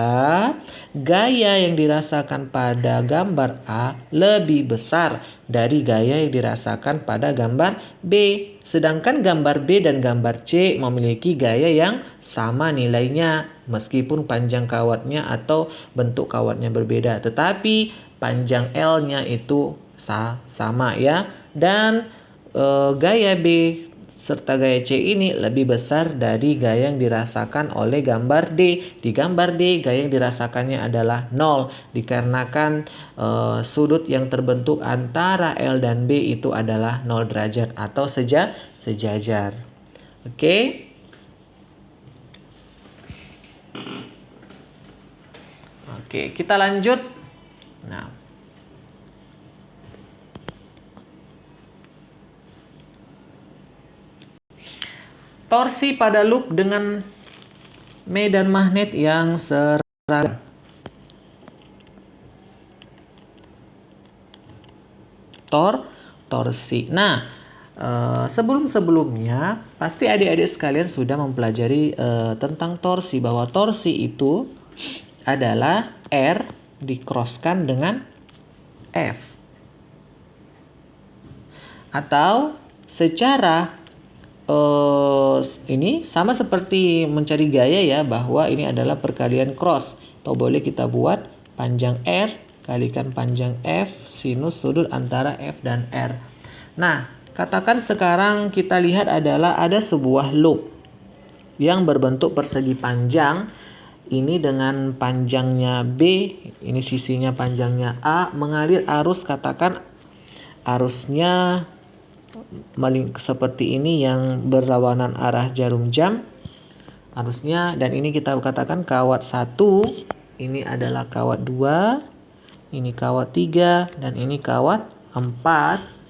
gaya yang dirasakan pada gambar A lebih besar dari gaya yang dirasakan pada gambar B. Sedangkan gambar B dan gambar C memiliki gaya yang sama nilainya meskipun panjang kawatnya atau bentuk kawatnya berbeda. Tetapi panjang L-nya itu sama ya. Dan gaya B serta gaya C ini lebih besar dari gaya yang dirasakan oleh gambar D. Di gambar D gaya yang dirasakannya adalah 0 dikarenakan sudut yang terbentuk antara L dan B itu adalah 0 derajat atau sejajar. Oke. Oke, kita lanjut. Nah, torsi pada loop dengan medan magnet yang seragam. Torsi. Nah, sebelum-sebelumnya pasti adik-adik sekalian sudah mempelajari tentang torsi, bahwa torsi itu adalah R dikroskan dengan F. Atau secara ini sama seperti mencari gaya ya, bahwa ini adalah perkalian cross, atau boleh kita buat panjang R kalikan panjang F sinus sudut antara F dan R. Nah, katakan sekarang kita lihat adalah ada sebuah loop yang berbentuk persegi panjang. Ini dengan panjangnya B, ini sisinya panjangnya A, mengalir arus, katakan arusnya seperti ini yang berlawanan arah jarum jam arusnya, dan ini kita katakan kawat 1, ini adalah kawat 2, ini kawat 3, dan ini kawat 4.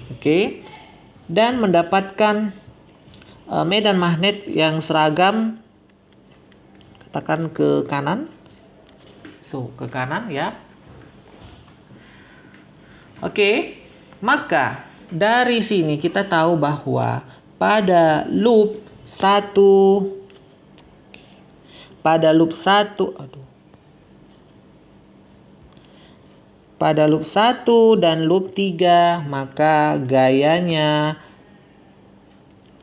Oke, dan mendapatkan medan magnet yang seragam, katakan ke kanan, ke kanan ya. Oke, maka dari sini kita tahu bahwa pada loop 1 dan loop 3 maka gayanya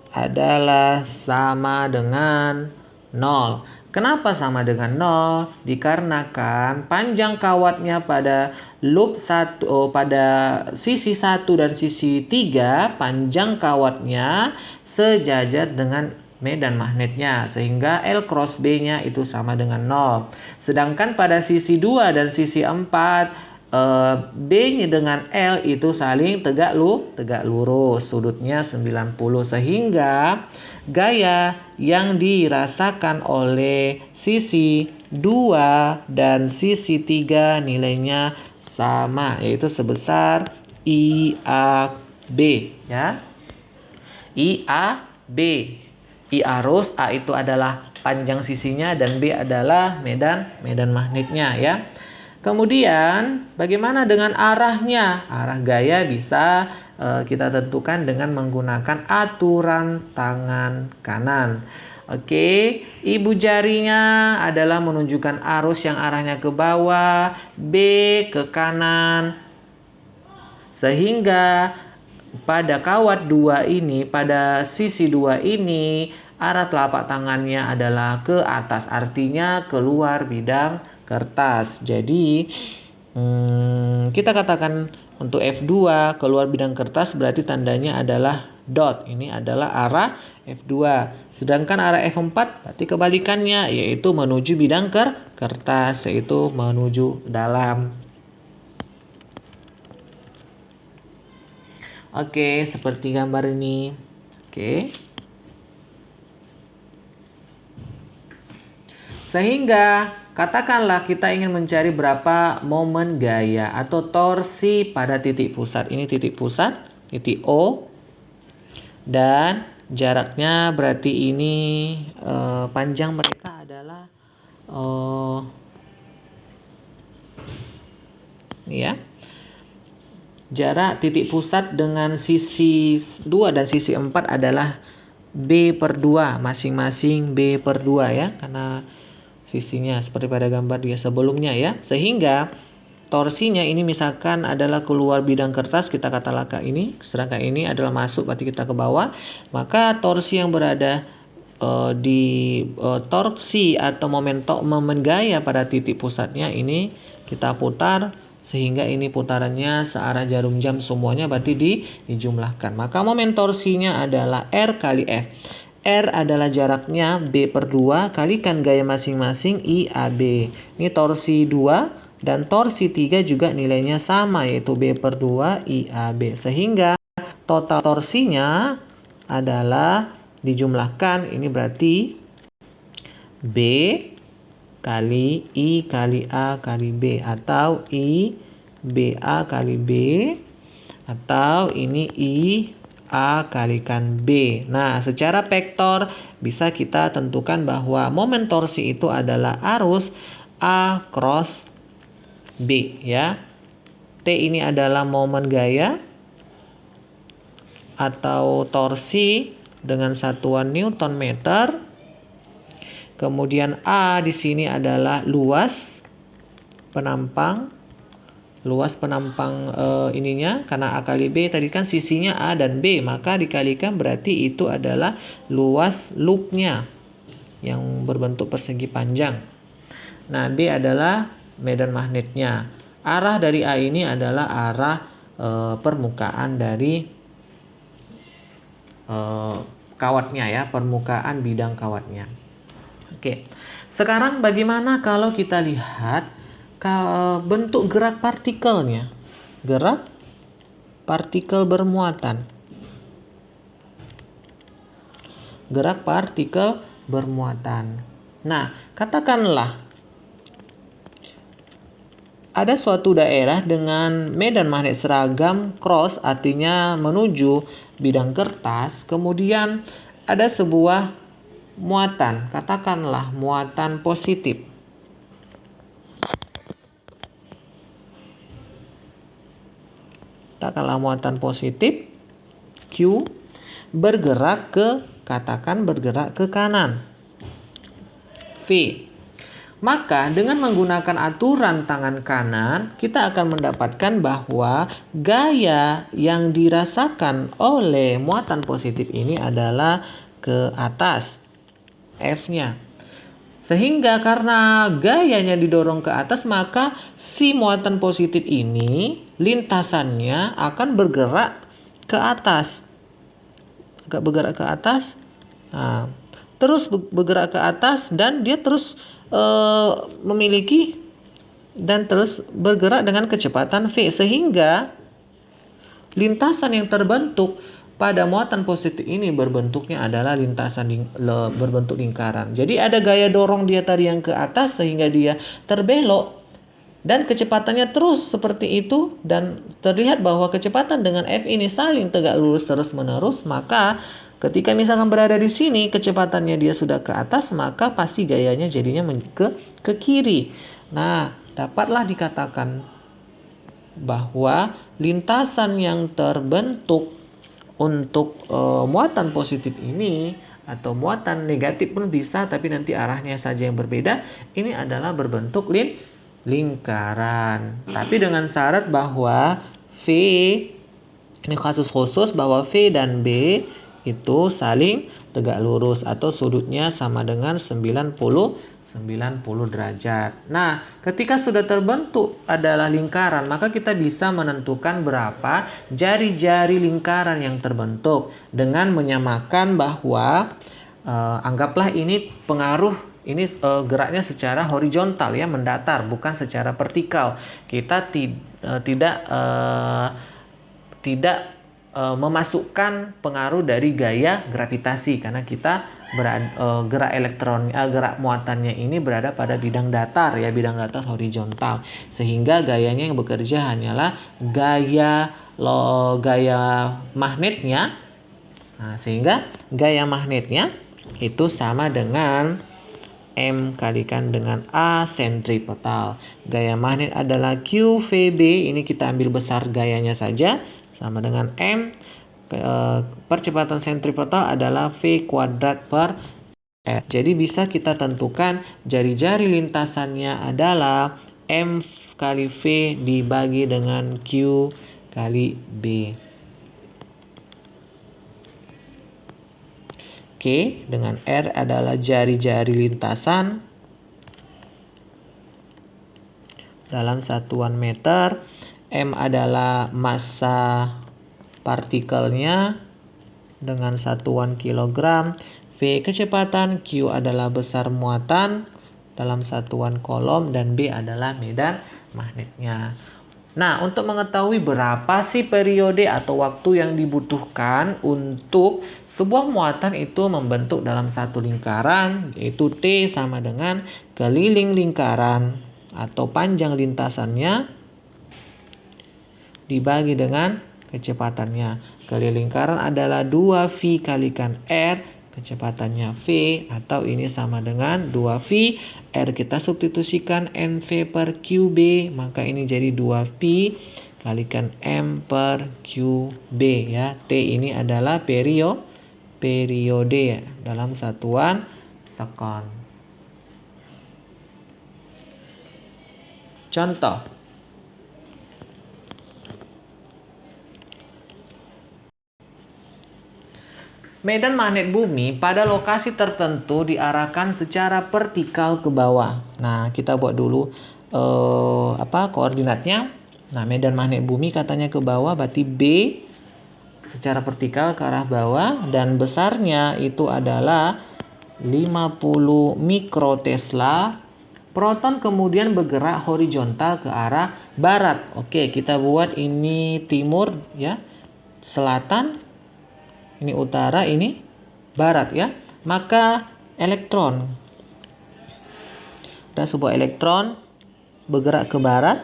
adalah sama dengan 0. Kenapa sama dengan 0? Dikarenakan panjang kawatnya pada loop pada sisi 1 dan sisi 3 panjang kawatnya sejajar dengan medan magnetnya, sehingga L cross B-nya itu sama dengan 0. Sedangkan pada sisi 2 dan sisi 4 B-nya dengan L itu saling tegak lurus, sudutnya 90, sehingga gaya yang dirasakan oleh sisi 2 dan sisi 3 nilainya sama, yaitu sebesar IAB ya. IAB. I arus, A itu adalah panjang sisinya dan B adalah medan magnetnya ya. Kemudian bagaimana dengan arahnya? Arah gaya bisa kita tentukan dengan menggunakan aturan tangan kanan. Oke, ibu jarinya adalah menunjukkan arus yang arahnya ke bawah, B ke kanan. Sehingga pada kawat 2 ini, pada sisi 2 ini, arah telapak tangannya adalah ke atas, artinya keluar bidang kertas. Jadi kita katakan untuk F2 keluar bidang kertas berarti tandanya adalah dot. Ini adalah arah F2. Sedangkan arah F4 berarti kebalikannya, yaitu menuju bidang kertas, yaitu menuju dalam. Oke, seperti gambar ini. Oke. Sehingga katakanlah kita ingin mencari berapa momen gaya atau torsi pada titik pusat. Ini titik pusat, titik O. Dan jaraknya berarti ini panjang mereka adalah ini ya. Jarak titik pusat dengan sisi 2 dan sisi 4 adalah B/2, masing-masing B/2 ya, karena sisinya seperti pada gambar dia sebelumnya ya. Sehingga torsinya ini misalkan adalah keluar bidang kertas, kita katakan ini, sedangkan ini adalah masuk, berarti kita ke bawah. Maka torsi yang berada di torsi atau momen gaya pada titik pusatnya ini kita putar, sehingga ini putarannya searah jarum jam semuanya, berarti dijumlahkan. Maka momen torsinya adalah R kali F. R adalah jaraknya B/2 kalikan gaya masing-masing IAB. Ini torsi 2 dan torsi 3 juga nilainya sama, yaitu B/2 IAB. Sehingga total torsinya adalah dijumlahkan, ini berarti B kali I kali A kali B, atau I BA kali B, atau ini I A kalikan B. Nah, secara vektor bisa kita tentukan bahwa momen torsi itu adalah arus A cross B ya. T ini adalah momen gaya atau torsi dengan satuan Newton meter. Kemudian A di sini adalah luas penampang ininya, karena A kali B tadi kan sisinya A dan B, maka dikalikan berarti itu adalah luas loopnya yang berbentuk persegi panjang. Nah, B adalah medan magnetnya. Arah dari A ini adalah arah permukaan dari kawatnya ya, permukaan bidang kawatnya. Oke, sekarang bagaimana kalau kita lihat bentuk gerak partikelnya? Gerak partikel bermuatan. Gerak partikel bermuatan. Nah, katakanlah ada suatu daerah dengan medan magnet seragam cross, artinya menuju bidang kertas. Kemudian ada sebuah muatan, katakanlah muatan positif. Katakanlah muatan positif Q bergerak ke kanan V. Maka dengan menggunakan aturan tangan kanan, kita akan mendapatkan bahwa gaya yang dirasakan oleh muatan positif ini adalah ke atas, F-nya. Sehingga karena gayanya didorong ke atas, maka si muatan positif ini lintasannya akan bergerak ke atas. Bergerak ke atas. Nah, terus bergerak ke atas dan dia terus memiliki dan terus bergerak dengan kecepatan v, sehingga lintasan yang terbentuk pada muatan positif ini berbentuknya adalah lintasan berbentuk lingkaran. Jadi ada gaya dorong dia tadi yang ke atas sehingga dia terbelok dan kecepatannya terus seperti itu, dan terlihat bahwa kecepatan dengan F ini saling tegak lurus terus menerus. Maka ketika misalkan berada di sini kecepatannya dia sudah ke atas, maka pasti gayanya jadinya ke kiri. Nah, dapatlah dikatakan bahwa lintasan yang terbentuk untuk muatan positif ini atau muatan negatif pun bisa, tapi nanti arahnya saja yang berbeda. Ini adalah berbentuk lingkaran. Tapi dengan syarat bahwa V, ini kasus khusus, bahwa V dan B itu saling tegak lurus atau sudutnya sama dengan 90 derajat. Nah, ketika sudah terbentuk adalah lingkaran, maka kita bisa menentukan berapa jari-jari lingkaran yang terbentuk dengan menyamakan bahwa anggaplah ini pengaruh ini geraknya secara horizontal ya, mendatar, bukan secara vertikal. Kita tidak memasukkan pengaruh dari gaya gravitasi karena kita gerak muatannya ini berada pada bidang datar ya, bidang datar horizontal, sehingga gayanya yang bekerja hanyalah gaya magnetnya. Nah, sehingga gaya magnetnya itu sama dengan M kalikan dengan A sentripetal. Gaya magnet adalah QVB, ini kita ambil besar gayanya saja, sama dengan M. Percepatan sentripetal adalah V kuadrat per R. Jadi bisa kita tentukan jari-jari lintasannya adalah M kali V dibagi dengan Q kali B. Oke, dengan R adalah jari-jari lintasan dalam satuan meter. M adalah massa partikelnya dengan satuan kilogram. V kecepatan, Q adalah besar muatan dalam satuan kolom, dan B adalah medan magnetnya. Nah, untuk mengetahui berapa sih periode atau waktu yang dibutuhkan untuk sebuah muatan itu membentuk dalam satu lingkaran, yaitu T sama dengan keliling lingkaran atau panjang lintasannya dibagi dengan kecepatannya. Keliling lingkaran adalah 2V kalikan R, kecepatannya V, atau ini sama dengan 2V. R kita substitusikan NV per QB, maka ini jadi 2V kalikan M per QB ya. T ini adalah periode ya, dalam satuan sekon. Contoh. Medan magnet bumi pada lokasi tertentu diarahkan secara vertikal ke bawah. Nah, kita buat dulu koordinatnya. Nah, medan magnet bumi katanya ke bawah, berarti B secara vertikal ke arah bawah, dan besarnya itu adalah 50 mikrotesla. Proton kemudian bergerak horizontal ke arah barat. Oke, kita buat ini timur ya, selatan, ini utara, ini barat ya. Maka elektron, ada sebuah elektron bergerak ke barat,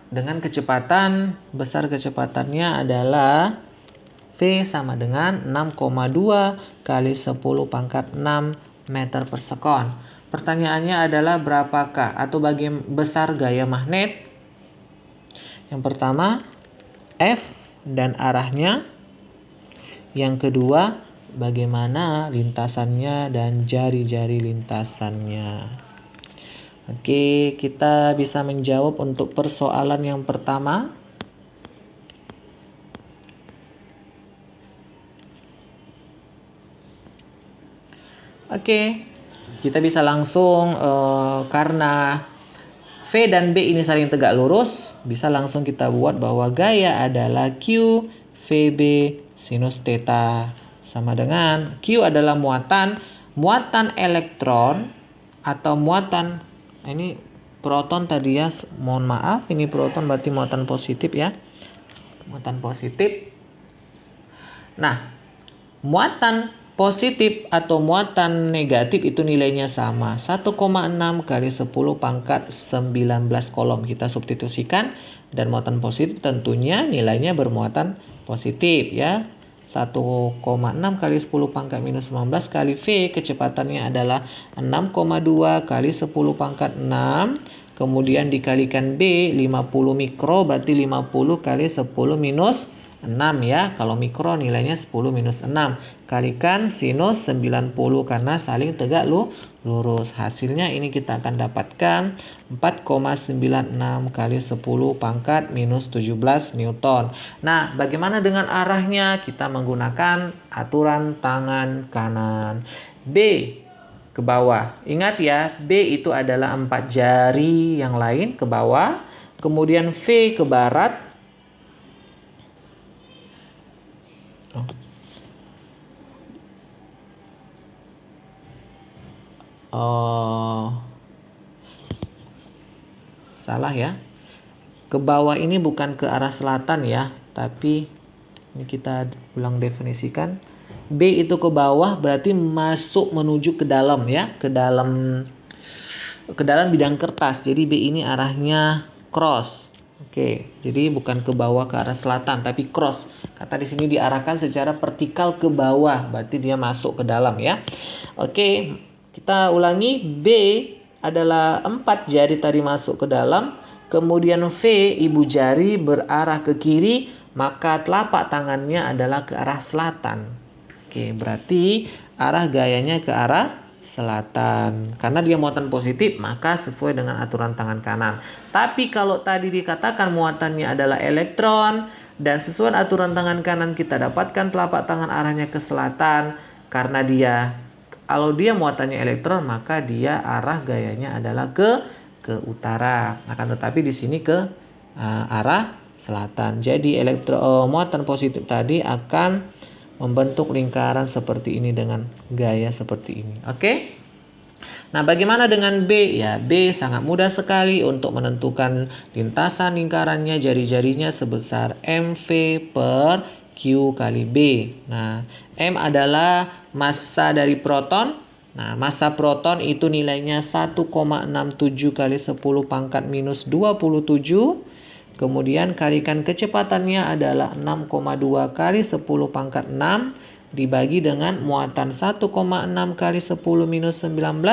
dengan kecepatan, besar kecepatannya adalah V sama dengan 6,2 kali 10 pangkat 6 meter per sekon. Pertanyaannya adalah berapakah atau bagaimana besar gaya magnet? Yang pertama, F dan arahnya. Yang kedua, bagaimana lintasannya dan jari-jari lintasannya. Oke, kita bisa menjawab untuk persoalan yang pertama. Oke, kita bisa langsung karena V dan B ini saling tegak lurus, bisa langsung kita buat bahwa gaya adalah Q VB sinus theta sama dengan Q adalah muatan elektron atau muatan, ini proton tadi ya, mohon maaf, ini proton berarti muatan positif ya, muatan positif. Nah, muatan positif atau muatan negatif itu nilainya sama, 1,6 kali 10 pangkat 19 kolom. Kita substitusikan, dan muatan positif tentunya nilainya bermuatan positif ya. 1,6 kali 10 pangkat minus 19 kali V, kecepatannya adalah 6,2 kali 10 pangkat 6. Kemudian dikalikan B, 50 mikro, berarti 50 kali 10 minus 6 ya. Kalau mikro nilainya 10 minus 6. Kalikan sinus 90 karena saling tegak lurus. Hasilnya ini kita akan dapatkan 4,96 kali 10 pangkat minus 17 Newton. Nah, bagaimana dengan arahnya? Kita menggunakan aturan tangan kanan. B ke bawah. Ingat ya, B itu adalah 4 jari yang lain ke bawah. Kemudian V ke barat. Salah ya. Ke bawah ini bukan ke arah selatan ya, tapi ini kita ulang definisikan. B itu ke bawah berarti masuk menuju ke dalam ya, ke dalam bidang kertas. Jadi B ini arahnya cross. Oke, jadi bukan ke bawah ke arah selatan tapi cross. Kata di sini diarahkan secara vertikal ke bawah, berarti dia masuk ke dalam ya. Oke, kita ulangi. B adalah 4 jari tadi masuk ke dalam. Kemudian V, ibu jari berarah ke kiri, maka telapak tangannya adalah ke arah selatan. Oke, berarti arah gayanya ke arah selatan. Karena dia muatan positif, maka sesuai dengan aturan tangan kanan. Tapi kalau tadi dikatakan muatannya adalah elektron, dan sesuai aturan tangan kanan kita dapatkan telapak tangan arahnya ke selatan. Karena kalau dia muatannya elektron, maka dia arah gayanya adalah ke utara. Akan tetapi di sini ke arah selatan. Jadi muatan positif tadi akan membentuk lingkaran seperti ini dengan gaya seperti ini. Oke? Nah, bagaimana dengan B? Ya, B sangat mudah sekali untuk menentukan lintasan lingkarannya, jari-jarinya sebesar MV per Q kali B. Nah, M adalah massa dari proton. Nah, massa proton itu nilainya 1,67 kali 10 pangkat minus 27. Kemudian kalikan kecepatannya adalah 6,2 kali 10 pangkat 6 dibagi dengan muatan 1,6 kali 10 minus 19.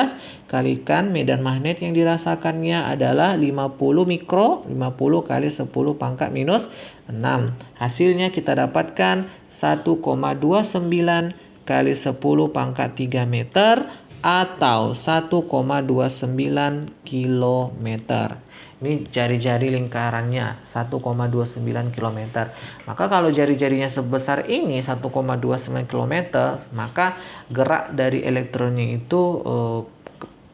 Kalikan medan magnet yang dirasakannya adalah 50 mikro, 50 kali 10 pangkat minus 6. Hasilnya kita dapatkan 1,29 kali 10 pangkat 3 meter atau 1,29 kilometer. Ini jari-jari lingkarannya 1,29 kilometer. Maka kalau jari-jarinya sebesar ini 1,29 kilometer, maka gerak dari elektronnya itu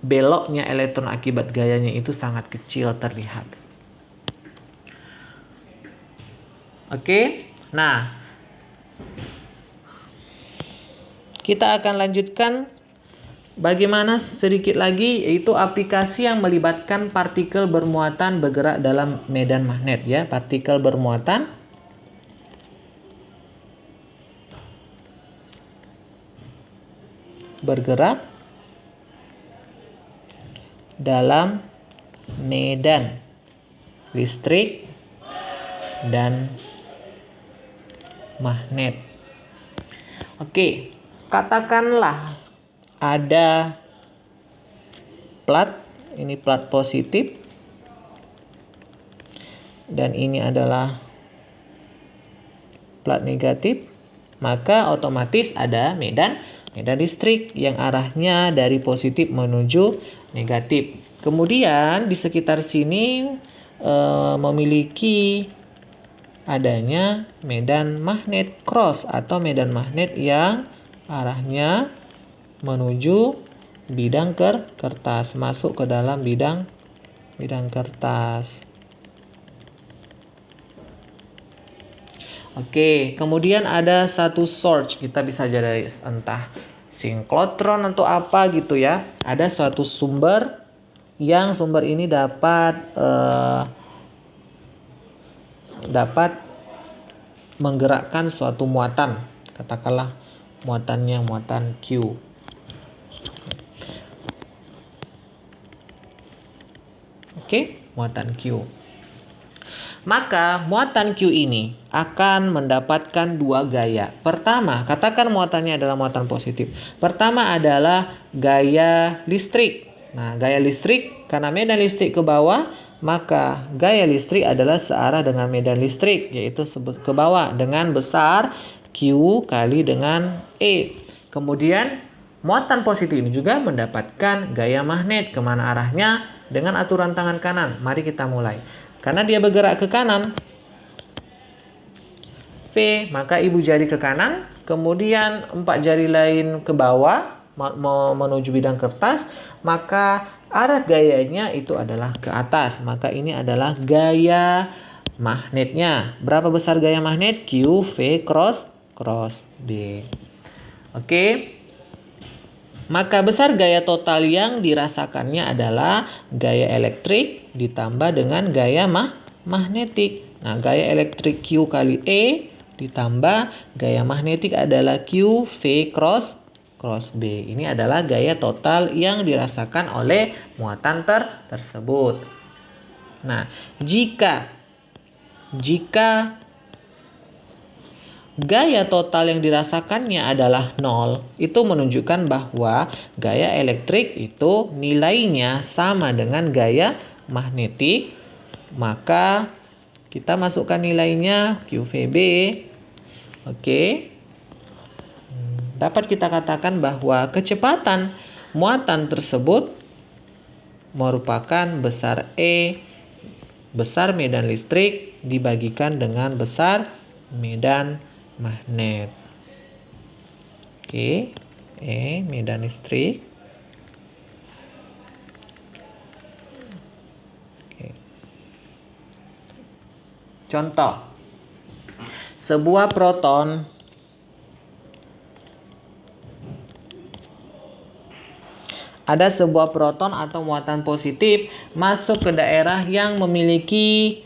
beloknya elektron akibat gayanya itu sangat kecil terlihat. Oke. Nah, kita akan lanjutkan bagaimana sedikit lagi, yaitu aplikasi yang melibatkan partikel bermuatan bergerak dalam medan magnet ya. Partikel bermuatan bergerak dalam medan listrik dan magnet. Oke, katakanlah ada plat, ini plat positif dan ini adalah plat negatif, maka otomatis ada medan listrik yang arahnya dari positif menuju negatif. Kemudian di sekitar sini memiliki adanya medan magnet cross atau medan magnet yang arahnya menuju bidang kertas, masuk ke dalam bidang kertas. Oke, kemudian ada satu source, kita bisa jadi entah sinklotron atau apa gitu ya. Ada suatu sumber yang sumber ini dapat menggerakkan suatu muatan, katakanlah muatannya muatan Q. Oke, muatan Q. Maka muatan Q ini akan mendapatkan dua gaya. Pertama, katakan muatannya adalah muatan positif. Pertama adalah gaya listrik. Nah, gaya listrik karena medan listrik ke bawah, maka gaya listrik adalah searah dengan medan listrik, yaitu ke bawah dengan besar Q kali dengan E. Kemudian muatan positif ini juga mendapatkan gaya magnet. Kemana arahnya? Dengan aturan tangan kanan. Mari kita mulai. Karena dia bergerak ke kanan, V, maka ibu jari ke kanan, kemudian 4 jari lain ke bawah, menuju bidang kertas, maka arah gayanya itu adalah ke atas. Maka ini adalah gaya magnetnya. Berapa besar gaya magnet? Q, V, cross B. Oke. Maka besar gaya total yang dirasakannya adalah gaya elektrik ditambah dengan gaya magnetik. Nah, gaya elektrik Q kali E ditambah gaya magnetik adalah Q V cross B. Ini adalah gaya total yang dirasakan oleh muatan tersebut. Nah, jika gaya total yang dirasakannya adalah 0, itu menunjukkan bahwa gaya elektrik itu nilainya sama dengan gaya magnetik. Maka kita masukkan nilainya QVB. Oke. Dapat kita katakan bahwa kecepatan muatan tersebut merupakan besar E, besar medan listrik dibagikan dengan besar medan magnet. Oke, E medan listrik. Oke. Contoh, sebuah proton atau muatan positif masuk ke daerah yang memiliki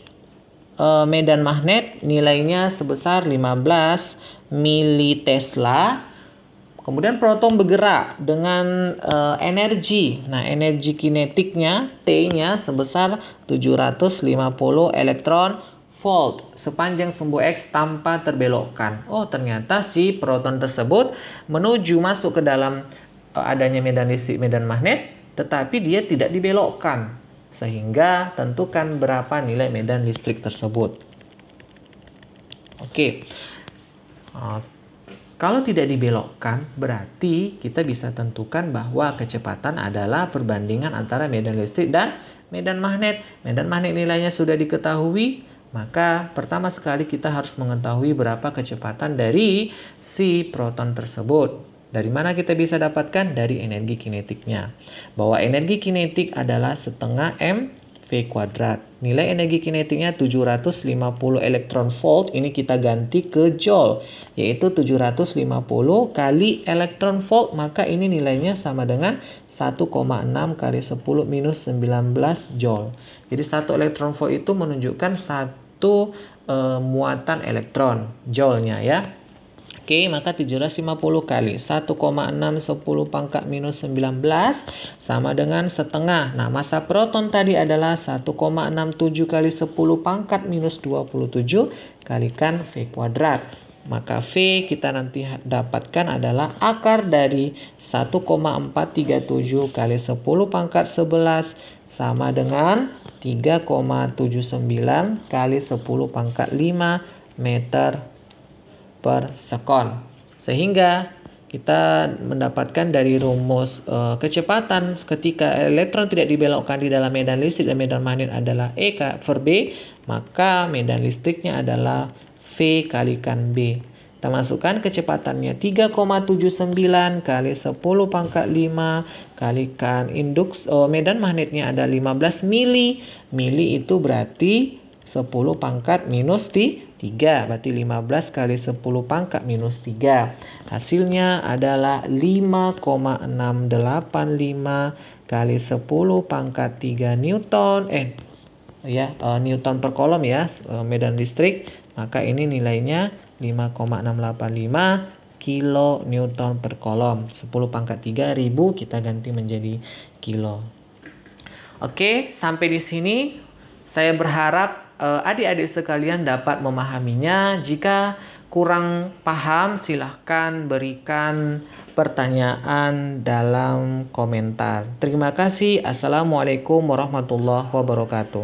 medan magnet nilainya sebesar 15 militesla. Kemudian proton bergerak dengan energi. Nah, energi kinetiknya T-nya sebesar 750 elektron volt sepanjang sumbu X tanpa terbelokkan. Oh, ternyata si proton tersebut menuju masuk ke dalam adanya medan listrik, medan magnet, tetapi dia tidak dibelokkan. Sehingga tentukan berapa nilai medan listrik tersebut. Oke. Kalau tidak dibelokkan, berarti kita bisa tentukan bahwa kecepatan adalah perbandingan antara medan listrik dan medan magnet. Medan magnet nilainya sudah diketahui, maka pertama sekali kita harus mengetahui berapa kecepatan dari si proton tersebut. Dari mana kita bisa dapatkan? Dari energi kinetiknya. Bahwa energi kinetik adalah setengah mv kuadrat. Nilai energi kinetiknya 750 elektron volt. Ini kita ganti ke joule. Yaitu 750 kali elektron volt. Maka ini nilainya sama dengan 1,6 kali 10 minus 19 joule. Jadi 1 elektron volt itu menunjukkan 1 muatan elektron. Joule-nya ya. Oke, maka 750 kali 1,6 10 pangkat minus 19 sama dengan setengah. Nah, massa proton tadi adalah 1,67 kali 10 pangkat minus 27 kalikan V kuadrat. Maka V kita nanti dapatkan adalah akar dari 1,437 kali 10 pangkat 11 sama dengan 3,79 kali 10 pangkat 5 meter per sekon. Sehingga kita mendapatkan dari rumus kecepatan ketika elektron tidak dibelokkan di dalam medan listrik dan medan magnet adalah E per B, maka medan listriknya adalah V kalikan B. Kita masukkan kecepatannya 3,79 kali 10 pangkat 5 kalikan medan magnetnya ada 15 mili. Mili itu berarti 10 pangkat minus 3. Berarti 15 kali 10 pangkat minus 3. Hasilnya adalah 5,685 kali 10 pangkat 3 Newton. Newton per kolom ya, medan listrik. Maka ini nilainya 5,685 kilo Newton per kolom. 10 pangkat 3 ribu kita ganti menjadi kilo. Oke, sampai di sini saya berharap adik-adik sekalian dapat memahaminya. Jika kurang paham, silahkan berikan pertanyaan dalam komentar. Terima kasih. Assalamualaikum warahmatullahi wabarakatuh.